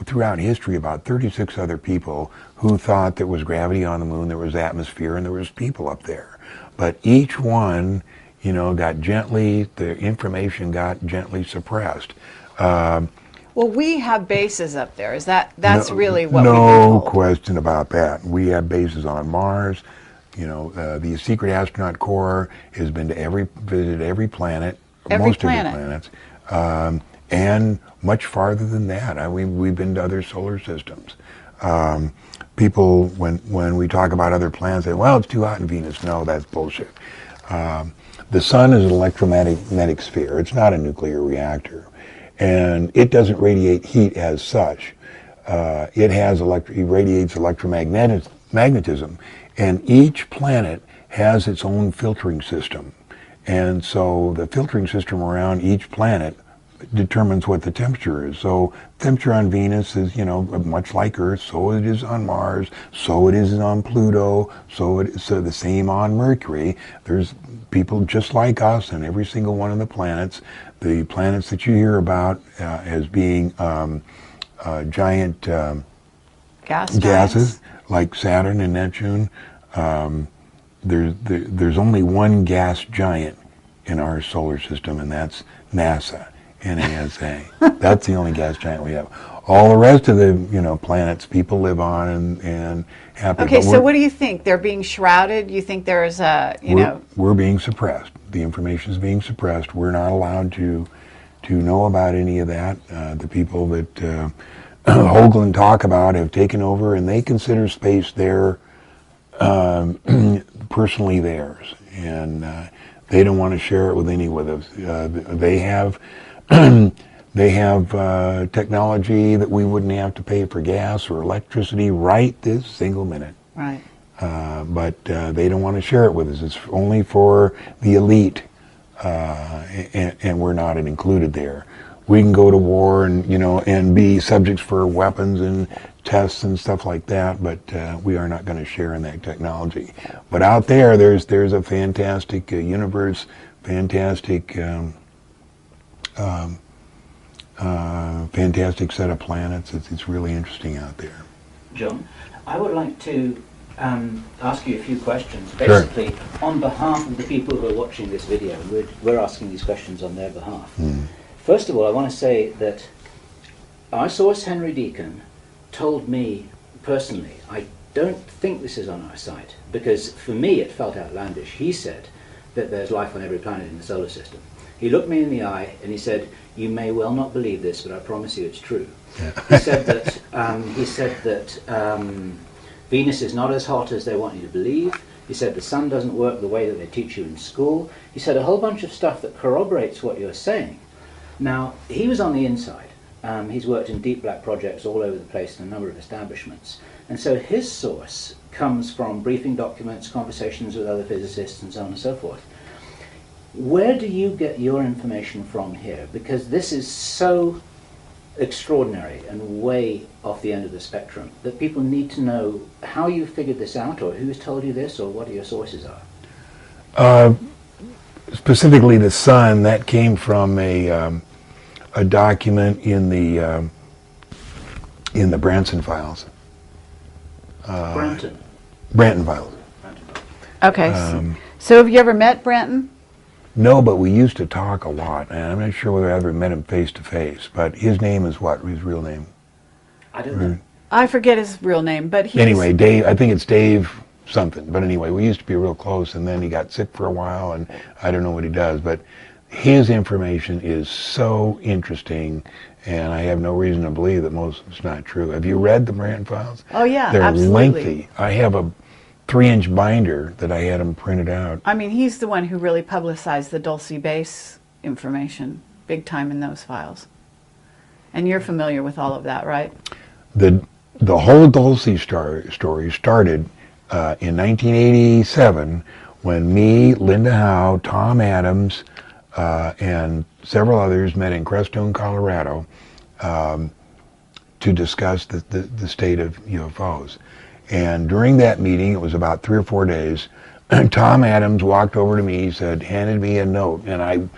throughout history, about 36 other people who thought there was gravity on the moon, there was atmosphere, and there was people up there. But each one, the information got gently suppressed.
Well, we have bases up there. That's really what
no
we've been told.
question about that. We have bases on Mars. The Secret Astronaut Corps has been visited every planet, most of the planets, and much farther than that. We've been to other solar systems. People, when we talk about other planets, say, "Well, it's too hot in Venus." No, that's bullshit. The sun is an electromagnetic sphere. It's not a nuclear reactor. And it doesn't radiate heat as such. It radiates electromagnetism. And each planet has its own filtering system. And so the filtering system around each planet determines what the temperature is. So temperature on Venus is, much like Earth, so it is on Mars, so it is on Pluto, so the same on Mercury. There's people just like us on every single one of the planets. The planets that you hear about as being giant gases like Saturn and Neptune, there's only one gas giant in our solar system, and that's NASA. NASA. That's the only gas giant we have. All the rest of the planets people live on and happy.
Okay, so what do you think? They're being shrouded? You think there's
we're being suppressed. The information is being suppressed. We're not allowed to know about any of that. The people that Hoagland talk about have taken over, and they consider space their personally theirs, and they don't want to share it with any of us. They have. They have technology that we wouldn't have to pay for gas or electricity right this single minute.
Right.
But they don't want to share it with us. It's only for the elite, and we're not included there. We can go to war and be subjects for weapons and tests and stuff like that, but we are not going to share in that technology. But out there, there's a fantastic universe, fantastic. Fantastic set of planets. It's really interesting out there.
John, I would like to ask you a few questions. Basically,
sure.
On behalf of the people who are watching this video, we're asking these questions on their behalf.
Mm.
First of all, I want to say that our source, Henry Deacon, told me personally, I don't think this is on our site, because for me it felt outlandish. He said that there's life on every planet in the solar system. He looked me in the eye and he said, "You may well not believe this, but I promise you it's true." Yeah. He said that Venus is not as hot as they want you to believe. He said the sun doesn't work the way that they teach you in school. He said a whole bunch of stuff that corroborates what you're saying. Now, he was on the inside. He's worked in deep black projects all over the place in a number of establishments. And so his source comes from briefing documents, conversations with other physicists, and so on and so forth. Where do you get your information from here? Because this is so extraordinary and way off the end of the spectrum that people need to know how you figured this out, or who's told you this, or what your sources are.
Specifically the sun, that came from a document in the Branson files.
Branton
files.
Okay. So have you ever met Branton?
No, but we used to talk a lot, and I'm not sure whether I ever met him face to face. But his name is what? His real name?
I don't know.
I forget his real name, but he's...
Anyway, Dave. I think it's Dave something. But anyway, we used to be real close, and then he got sick for a while, and I don't know what he does. But his information is so interesting, and I have no reason to believe that most of it's not true. Have you read the Branton files?
Oh yeah,
they're
absolutely.
Lengthy. I have a 3-inch binder that I had him printed out.
I mean, he's the one who really publicized the Dulce base information big time in those files. And you're familiar with all of that, right?
The whole Dulce story started in 1987 when me, Linda Howe, Tom Adams, and several others met in Crestone, Colorado, to discuss the state of UFOs. And during that meeting, it was about 3 or 4 days, Tom Adams walked over to me, he said, handed me a note, and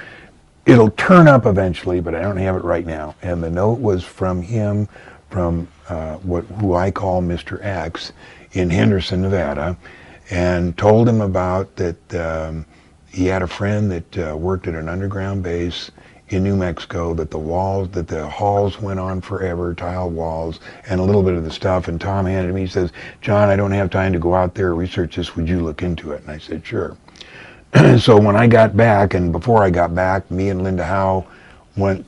it'll turn up eventually, but I don't have it right now. And the note was from him, from who I call Mr. X in Henderson, Nevada, and told him about that he had a friend that worked at an underground base in New Mexico, that the halls went on forever, tile walls, and a little bit of the stuff. And Tom handed me, he says, John, I don't have time to go out there and research this. Would you look into it? And I said, sure. So when I got back, and before I got back, me and Linda Howe went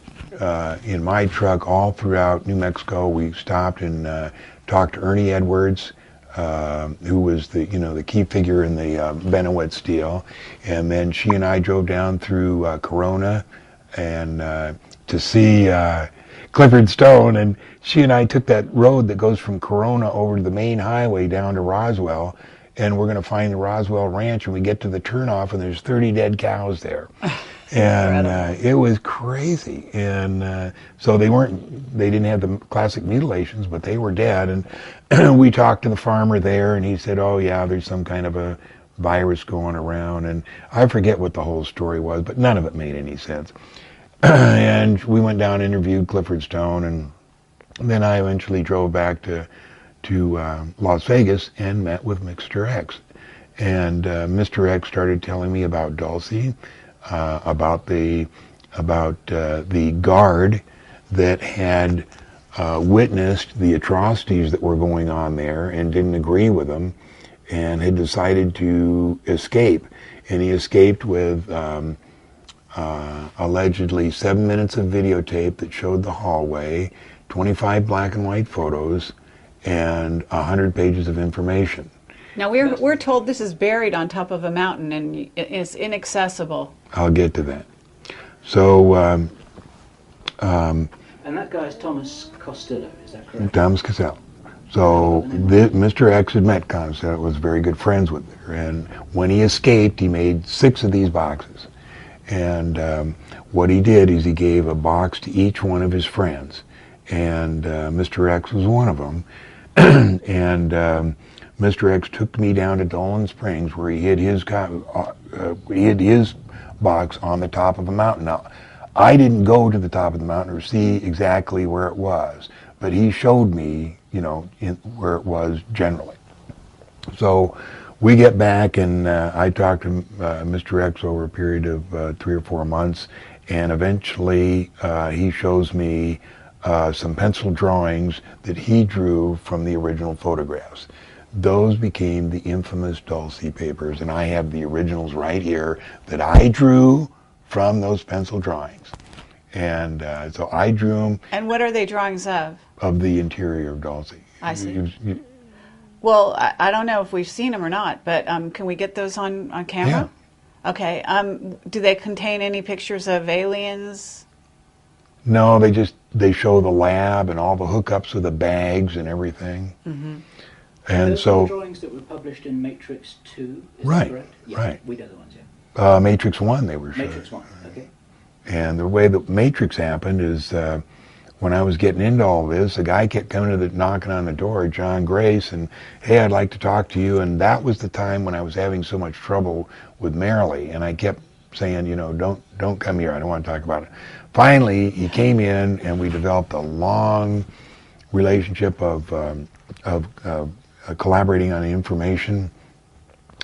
in my truck all throughout New Mexico. We stopped and talked to Ernie Edwards, who was the key figure in the Benowitz deal. And then she and I drove down through Corona and to see Clifford Stone, and she and I took that road that goes from Corona over to the main highway down to Roswell, and we're going to find the Roswell Ranch, and we get to the turnoff, and there's 30 dead cows there. And it was crazy. And so they didn't have the classic mutilations, but they were dead. And we talked to the farmer there, and he said, oh yeah, there's some kind of a virus going around. And I forget what the whole story was, but none of it made any sense. And we went down and interviewed Clifford Stone, and then I eventually drove back to Las Vegas and met with Mr. X. And Mr. X started telling me about Dulcie, about the guard that had witnessed the atrocities that were going on there and didn't agree with them, and had decided to escape. And he escaped with allegedly 7 minutes of videotape that showed the hallway, 25 black and white photos, and 100 pages of information.
Now we're told this is buried on top of a mountain and it's inaccessible.
I'll get to that. So,
and that guy is Thomas Costello, is that correct?
Thomas Costello. So Mr. X had met Costello, was very good friends with her, and when he escaped, he made 6 of these boxes. And what he did is he gave a box to each one of his friends, and Mr. X was one of them. And Mr. X took me down to Dolan Springs, where he hid his box on the top of a mountain. Now, I didn't go to the top of the mountain or see exactly where it was, but he showed me, where it was generally. So we get back, and I talked to Mr. X over a period of 3 or 4 months, and eventually he shows me some pencil drawings that he drew from the original photographs. Those became the infamous Dulcie papers, and I have the originals right here that I drew from those pencil drawings. And so I drew them. And
what are they drawings of? Of
the interior of Dulcie.
I see. Well, I don't know if we've seen them or not, but can we get those on camera? Yeah. Okay. Do they contain any pictures of aliens?
No, they show the lab and all the hookups with the bags and everything. Mm-hmm. And
those
so
are the drawings that were published in Matrix 2, is
right,
that correct? Yeah,
right.
We know the ones, yeah.
Matrix 1 they were showing.
Matrix 1, okay.
And the way that Matrix happened is when I was getting into all this, a guy kept coming knocking on the door, John Grace, and, hey, I'd like to talk to you. And that was the time when I was having so much trouble with Marilee, and I kept saying, don't come here, I don't want to talk about it. Finally, he came in, and we developed a long relationship of collaborating on information.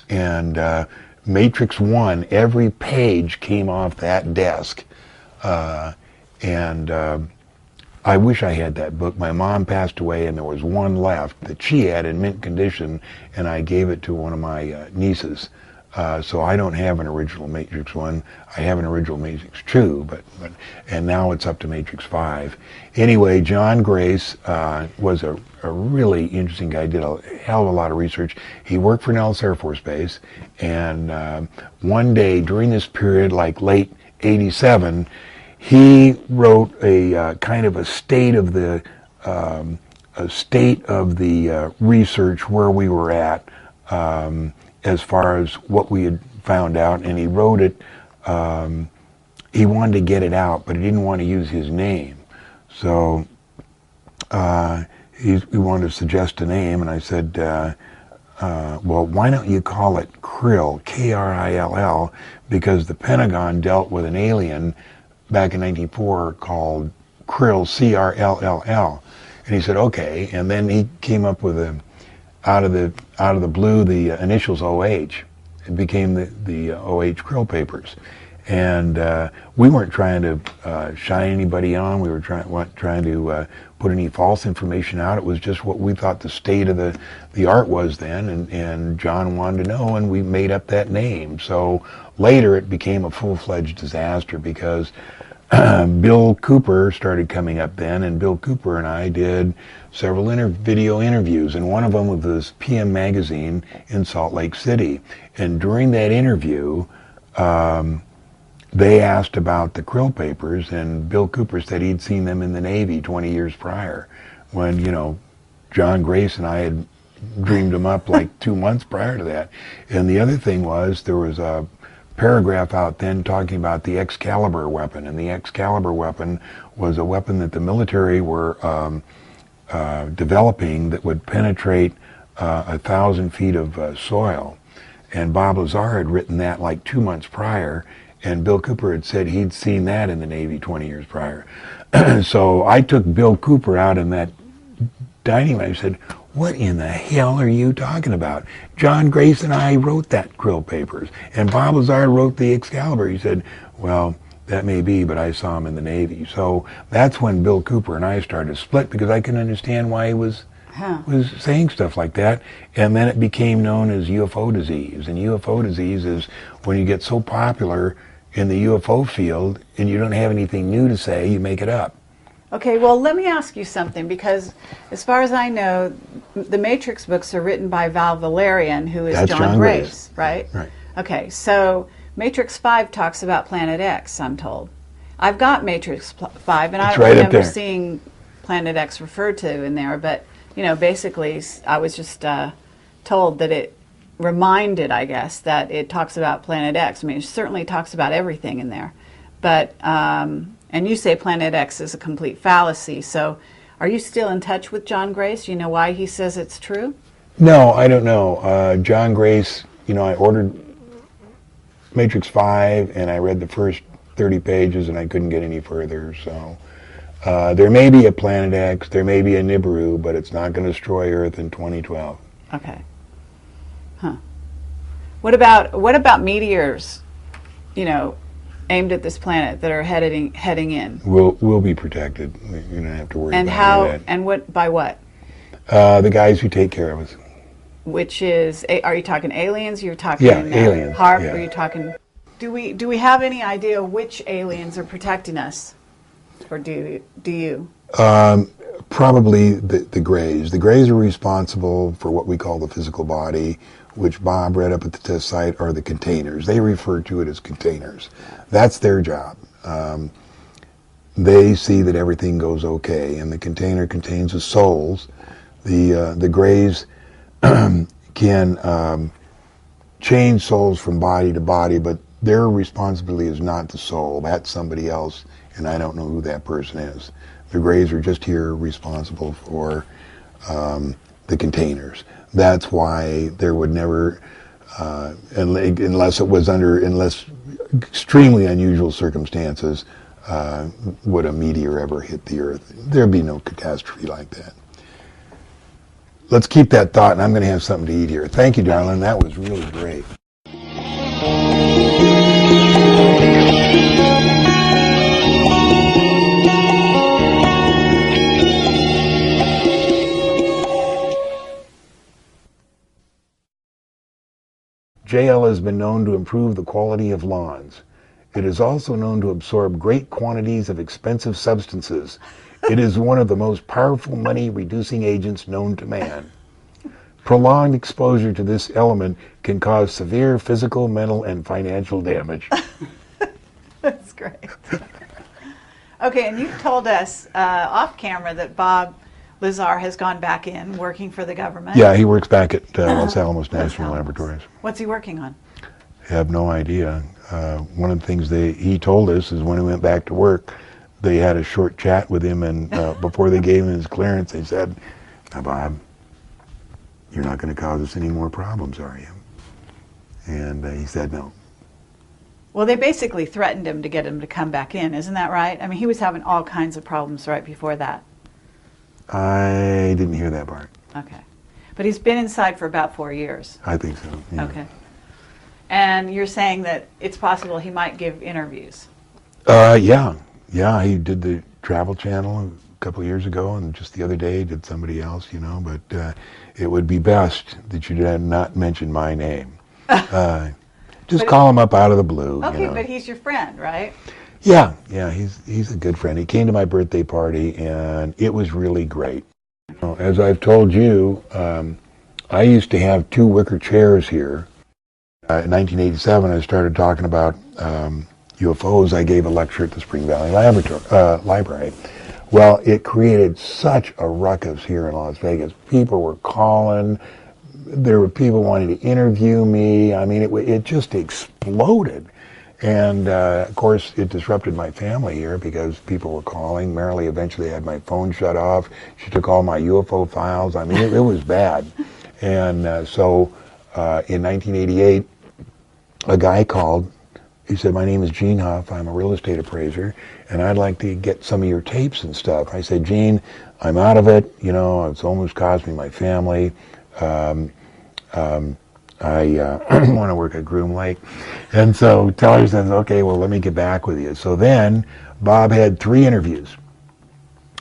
And Matrix 1, every page came off that desk. And I wish I had that book. My mom passed away, and there was one left that she had in mint condition, and I gave it to one of my nieces. So I don't have an original Matrix 1. I have an original Matrix 2, and now it's up to Matrix 5. Anyway, John Grace was a really interesting guy, did a hell of a lot of research. He worked for Nellis Air Force Base, and one day during this period, like late 87, he wrote a kind of a state of the research where we were at, as far as what we had found out, and he wrote it. He wanted to get it out, but he didn't want to use his name. So he wanted to suggest a name, and I said, well, why don't you call it krill, K-R-I-L-L, because the Pentagon dealt with an alien back in 1904 called krill, C-R-L-L-L. And he said, okay, and then he came up with out of the blue, the initials OH. It became the OH krill papers. And we weren't trying to shine anybody on. We were trying to put any false information out. It was just what we thought the state of the art was then, and John wanted to know, and we made up that name. So later it became a full-fledged disaster because Bill Cooper started coming up then, and Bill Cooper and I did several video interviews, and one of them with this PM magazine in Salt Lake City. And during that interview, they asked about the krill papers, and Bill Cooper said he'd seen them in the Navy 20 years prior, when, you know, John Grace and I had dreamed them up like 2 months prior to that. And the other thing was, there was a paragraph out then talking about the Excalibur weapon, and the Excalibur weapon was a weapon that the military were developing that would penetrate 1,000 feet of soil. And Bob Lazar had written that like 2 months prior, and Bill Cooper had said he'd seen that in the Navy 20 years prior. So I took Bill Cooper out in that dining room. I said, what in the hell are you talking about? John Grace and I wrote that krill papers, and Bob Lazar wrote the Excalibur. He said, well, that may be, but I saw him in the Navy. So that's when Bill Cooper and I started to split, because I couldn't understand why he was saying stuff like that. And then it became known as UFO disease. And UFO disease is when you get so popular in the UFO field and you don't have anything new to say, you make it up.
Okay, well, let me ask you something, because as far as I know, the Matrix books are written by Val Valerian, who is John Grace, right?
Right.
Okay, so Matrix 5 talks about Planet X, I'm told. I've got Matrix 5, and I don't remember seeing Planet X referred to in there, but, you know, basically I was just told that it reminded, I guess, that it talks about Planet X. I mean, it certainly talks about everything in there. But, and you say Planet X is a complete fallacy, so are you still in touch with John Grace? Do you know why he says it's true?
No, I don't know. John Grace, you know, I ordered Matrix 5, and I read the first 30 pages, and I couldn't get any further, so there may be a Planet X, there may be a Nibiru, but it's not going to destroy Earth in 2012.
Okay. Huh. What about meteors, you know, aimed at this planet that are heading in?
We'll be protected. You don't have to worry
and
about
how,
that.
And what, by what?
The guys who take care of us.
Which is, are you talking aliens? You're talking
aliens.
HARP?
Yeah.
Are you talking? Do we have any idea which aliens are protecting us, or do you?
Probably the Greys. The Greys are responsible for what we call the physical body, which Bob read up at the test site, are the containers. They refer to it as containers. That's their job. They see that everything goes okay, and the container contains the souls. The Greys can change souls from body to body, but their responsibility is not the soul. That's somebody else, and I don't know who that person is. The Greys are just here responsible for the containers. That's why there would never, unless it was unless extremely unusual circumstances, would a meteor ever hit the Earth. There'd be no catastrophe like that. Let's keep that thought, and I'm going to have something to eat here. Thank you, darling. That was really great. JL has been known to improve the quality of lawns. It is also known to absorb great quantities of expensive substances. It is one of the most powerful money-reducing agents known to man. Prolonged exposure to this element can cause severe physical, mental, and financial damage.
That's great. Okay, and you told us off camera that Bob Lazar has gone back in working for the government.
Yeah, he works back at Los Alamos National Laboratories.
What's he working on?
I have no idea. One of the things he told us is when he went back to work, they had a short chat with him, and before they gave him his clearance, they said, "Now, Bob, you're not going to cause us any more problems, are you? And he said no.
Well, they basically threatened him to get him to come back in, isn't that right? I mean, he was having all kinds of problems right before that.
I didn't hear that part.
Okay. But he's been inside for about 4 years.
I think so. Yeah.
Okay. And you're saying that it's possible he might give interviews.
Yeah. He did the Travel Channel a couple of years ago, and just the other day he did somebody else, but it would be best that you did not mention my name. Just call him up out of the blue.
Okay, but he's your friend, right?
Yeah, he's a good friend. He came to my birthday party, and it was really great. As I've told you, I used to have 2 wicker chairs here. In 1987, I started talking about UFOs. I gave a lecture at the Spring Valley Library. Well, it created such a ruckus here in Las Vegas. People were calling. There were people wanting to interview me. I mean, it just exploded. And, of course, it disrupted my family here because people were calling. Marilee eventually had my phone shut off. She took all my UFO files. I mean, it was bad. And so in 1988, a guy called. He said, my name is Gene Huff. I'm a real estate appraiser, and I'd like to get some of your tapes and stuff. I said, Gene, I'm out of it. It's almost cost me my family. I want to work at Groom Lake. And so Teller says, okay, well, let me get back with you. So then Bob had 3 interviews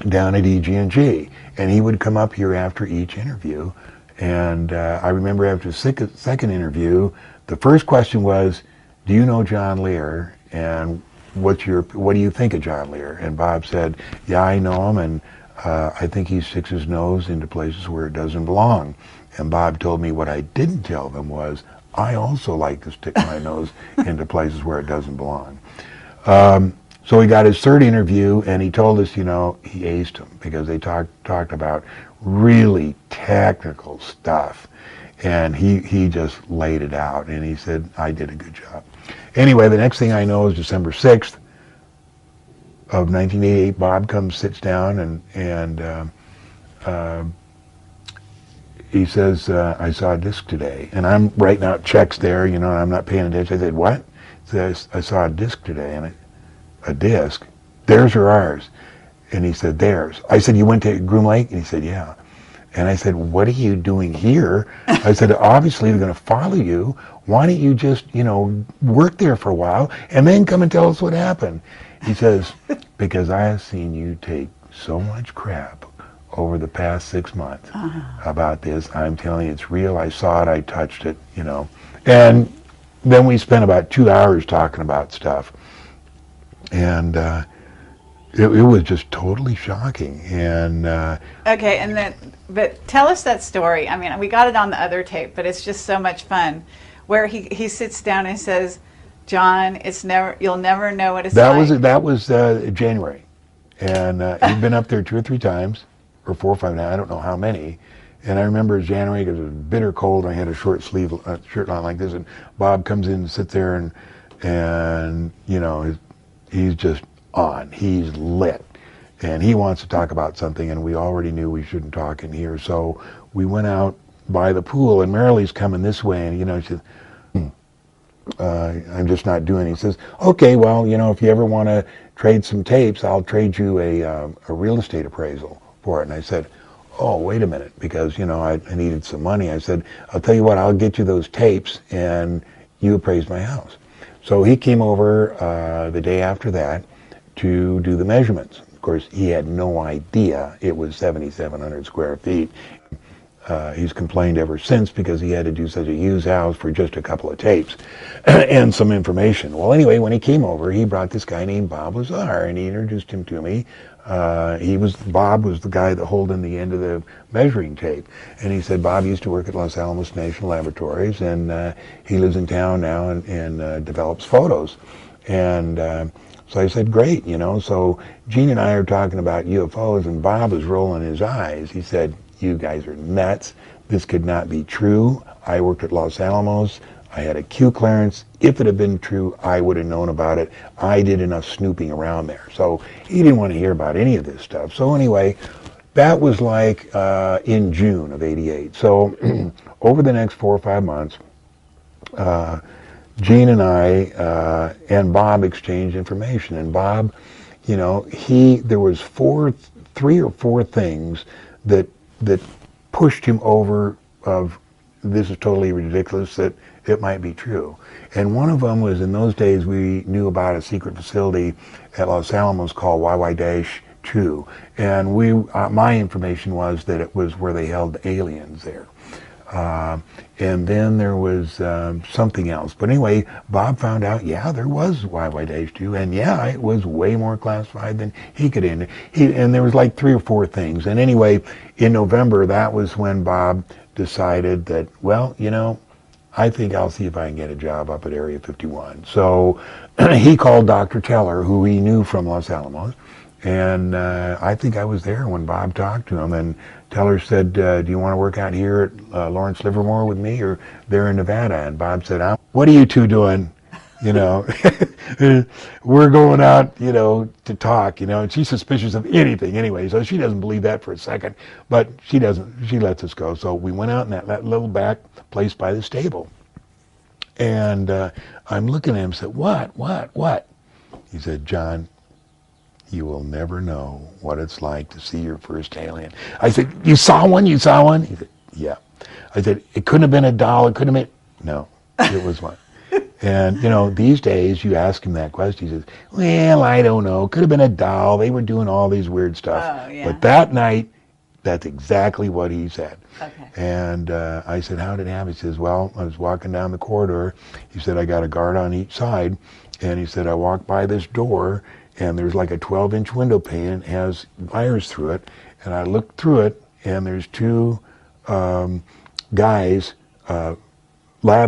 down at EG&G, and he would come up here after each interview. And I remember after the second interview, the first question was, do you know John Lear? And what do you think of John Lear? And Bob said, yeah, I know him, and I think he sticks his nose into places where it doesn't belong. And Bob told me what I didn't tell them was, I also like to stick my nose into places where it doesn't belong. So he got his 3rd interview, and he told us, he aced him because they talked about really technical stuff. And he just laid it out, and he said, I did a good job. Anyway, the next thing I know is December 6th of 1988, Bob sits down, and he says, I saw a disc today. And I'm writing out checks there, and I'm not paying attention. I said, what? He says, I saw a disc today. And a disc? Theirs or ours? And he said, theirs. I said, you went to Groom Lake? And he said, yeah. And I said, what are you doing here? I said, obviously they're going to follow you. Why don't you just, work there for a while and then come and tell us what happened? He says, because I have seen you take so much crap over the past 6 months about this. I'm telling you, it's real. I saw it. I touched it, And then we spent about 2 hours talking about stuff. And it was just totally shocking. And
okay, and then, but tell us that story. I mean, we got it on the other tape, but it's just so much fun, where he sits down and says, John, you'll never know what it's like.
That was January, and he'd been up there 2 or 3 times, or 4 or 5 now, I don't know how many. And I remember January, because it was bitter cold, and I had a short sleeve shirt on like this, and Bob comes in and sits there, and he's just on. He's lit. And he wants to talk about something, and we already knew we shouldn't talk in here. So we went out by the pool, and Marilee's coming this way, and, she said, I'm just not doing it. He says, okay, well, if you ever want to trade some tapes, I'll trade you a real estate appraisal for it. And I said, oh, wait a minute, because, I needed some money. I said, I'll tell you what, I'll get you those tapes, and you appraise my house. So he came over the day after that to do the measurements. Of course, he had no idea it was 7,700 square feet. He's complained ever since because he had to do such a huge house for just a couple of tapes and some information. Well, anyway, when he came over, he brought this guy named Bob Lazar, and he introduced him to me. Bob was the guy that held in the end of the measuring tape. And he said, Bob used to work at Los Alamos National Laboratories, and he lives in town now and develops photos. And so I said, great, So Gene and I are talking about UFOs, and Bob is rolling his eyes. He said, you guys are nuts. This could not be true. I worked at Los Alamos. I had a Q clearance. If it had been true, I would have known about it. I did enough snooping around there. So he didn't want to hear about any of this stuff. So anyway, That was like in June of '88. So over the next 4 or 5 months, Gene and I and Bob exchanged information. And Bob, you know, there was 3 or 4 things that pushed him over of this is totally ridiculous, that it might be true. And one of them was, in those days we knew about a secret facility at Los Alamos called YY-2, and my information was that it was where they held the aliens there. And then there was something else. But anyway, Bob found out, yeah, there was YY-2, and yeah, it was way more classified than he could end. And there was like 3 or 4 things. And anyway, in November, that was when Bob decided that, well, you know, I think I'll see if I can get a job up at Area 51. So he called Dr. Teller, who he knew from Los Alamos, and I think I was there when Bob talked to him, and Teller said, do you want to work out here at Lawrence Livermore with me or there in Nevada? And Bob said, what are you two doing? You know, we're going out, you know, to talk, you know, and she's suspicious of anything anyway, so she doesn't believe that for a second, but she lets us go. So we went out in that little back place by the stable, and I'm looking at him and said, what? He said, John, you will never know what it's like to see your first alien. I said, you saw one? He said, yeah. I said, it couldn't have been a doll, it couldn't have been, no, it was one. And, you know, these days you ask him that question, he says, well, I don't know, could have been a doll, they were doing all these weird stuff.
Oh, yeah.
But that night, that's exactly what he said.
Okay.
And I said, how did it happen? He says, well, I was walking down the corridor. He said, I got a guard on each side. And he said, I walked by this door, and there's like a 12-inch window pane, and it has wires through it. And I looked through it, and there's 2 guys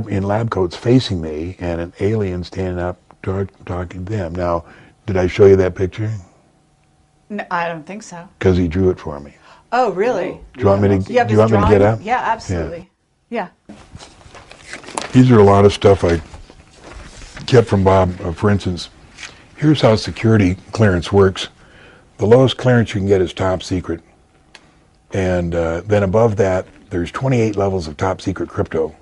in lab coats facing me, and an alien standing up talking to them. Now, did I show you that picture?
No, I don't think so.
Because he drew it for me.
Oh, really?
Do you want me to get up?
Yeah, absolutely. Yeah.
These are a lot of stuff I kept from Bob. For instance, here's how security clearance works. The lowest clearance you can get is top secret. And then above that, there's 28 levels of top secret crypto.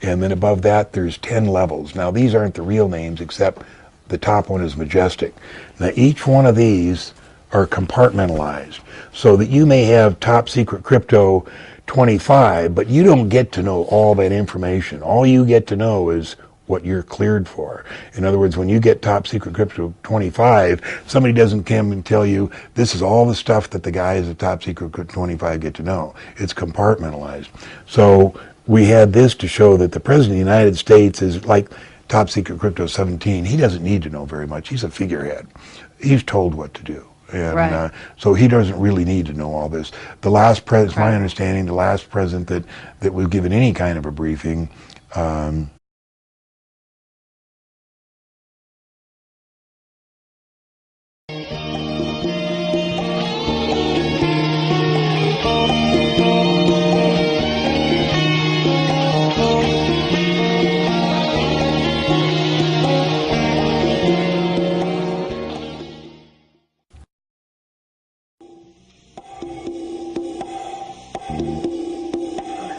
And then above that, there's 10 levels. Now, these aren't the real names, except the top one is Majestic. Now, each one of these are compartmentalized, so that you may have top secret crypto 25, but you don't get to know all that information. All you get to know is what you're cleared for. In other words, when you get top secret crypto 25, somebody doesn't come and tell you, this is all the stuff that the guys at top secret 25 get to know. It's compartmentalized. So we had this to show that the President of the United States is like top secret crypto 17. He doesn't need to know very much. He's a figurehead. He's told what to do. And
right.
So he doesn't really need to know all this. The last president, my understanding, the last president that was given any kind of a briefing,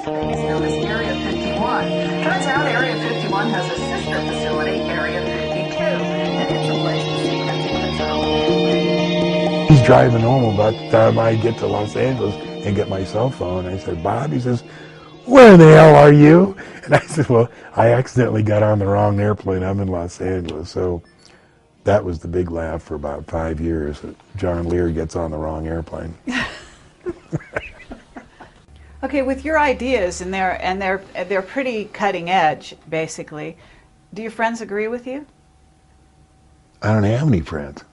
Space known as Area 51. Turns out Area 51 has a sister facility, Area 52, and it's a place of secrets of its own.
he's driving home about the time I get to Los Angeles and get my cell phone. I said, Bob, he says, where the hell are you? And I said, well, I accidentally got on the wrong airplane. I'm in Los Angeles. So that was the big laugh for about 5 years. That John Lear gets on the wrong airplane.
Okay, with your ideas, and they're pretty cutting edge, basically. Do your friends agree with you?
I don't have any friends.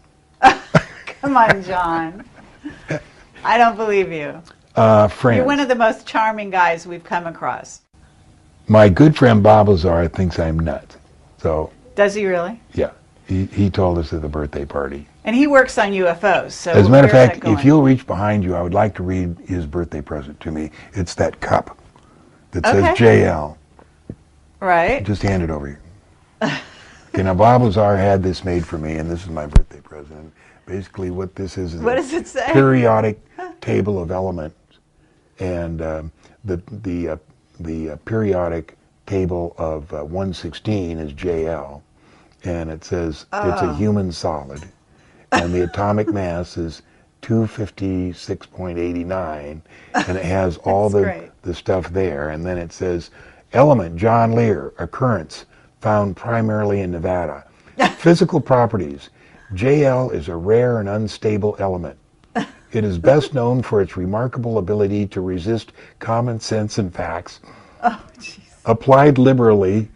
Come on, John. I don't believe you.
Friends.
You're one of the most charming guys we've come across.
My good friend Bob Lazar thinks I'm nuts. So.
Does he really?
Yeah. He told us at the birthday party.
And he works on UFOs. So
as a matter of
where's
fact,
that going?
if you'll reach behind you, I would like to read his birthday present to me. It's that cup that says JL.
Right.
Just hand it over here. Okay, now Bob Lazar had this made for me, and this is my birthday present. Basically what this is
what does it say?
Periodic table of elements, and the periodic table of 116 is JL, and it says it's a human solid, and the atomic mass is 256.89, and it has all the stuff there, and then it says element John Lear, occurrence found primarily in Nevada. Physical properties, JL is a rare and unstable element. It is best known for its remarkable ability to resist common sense and facts.
Oh, jeez.
Applied liberally,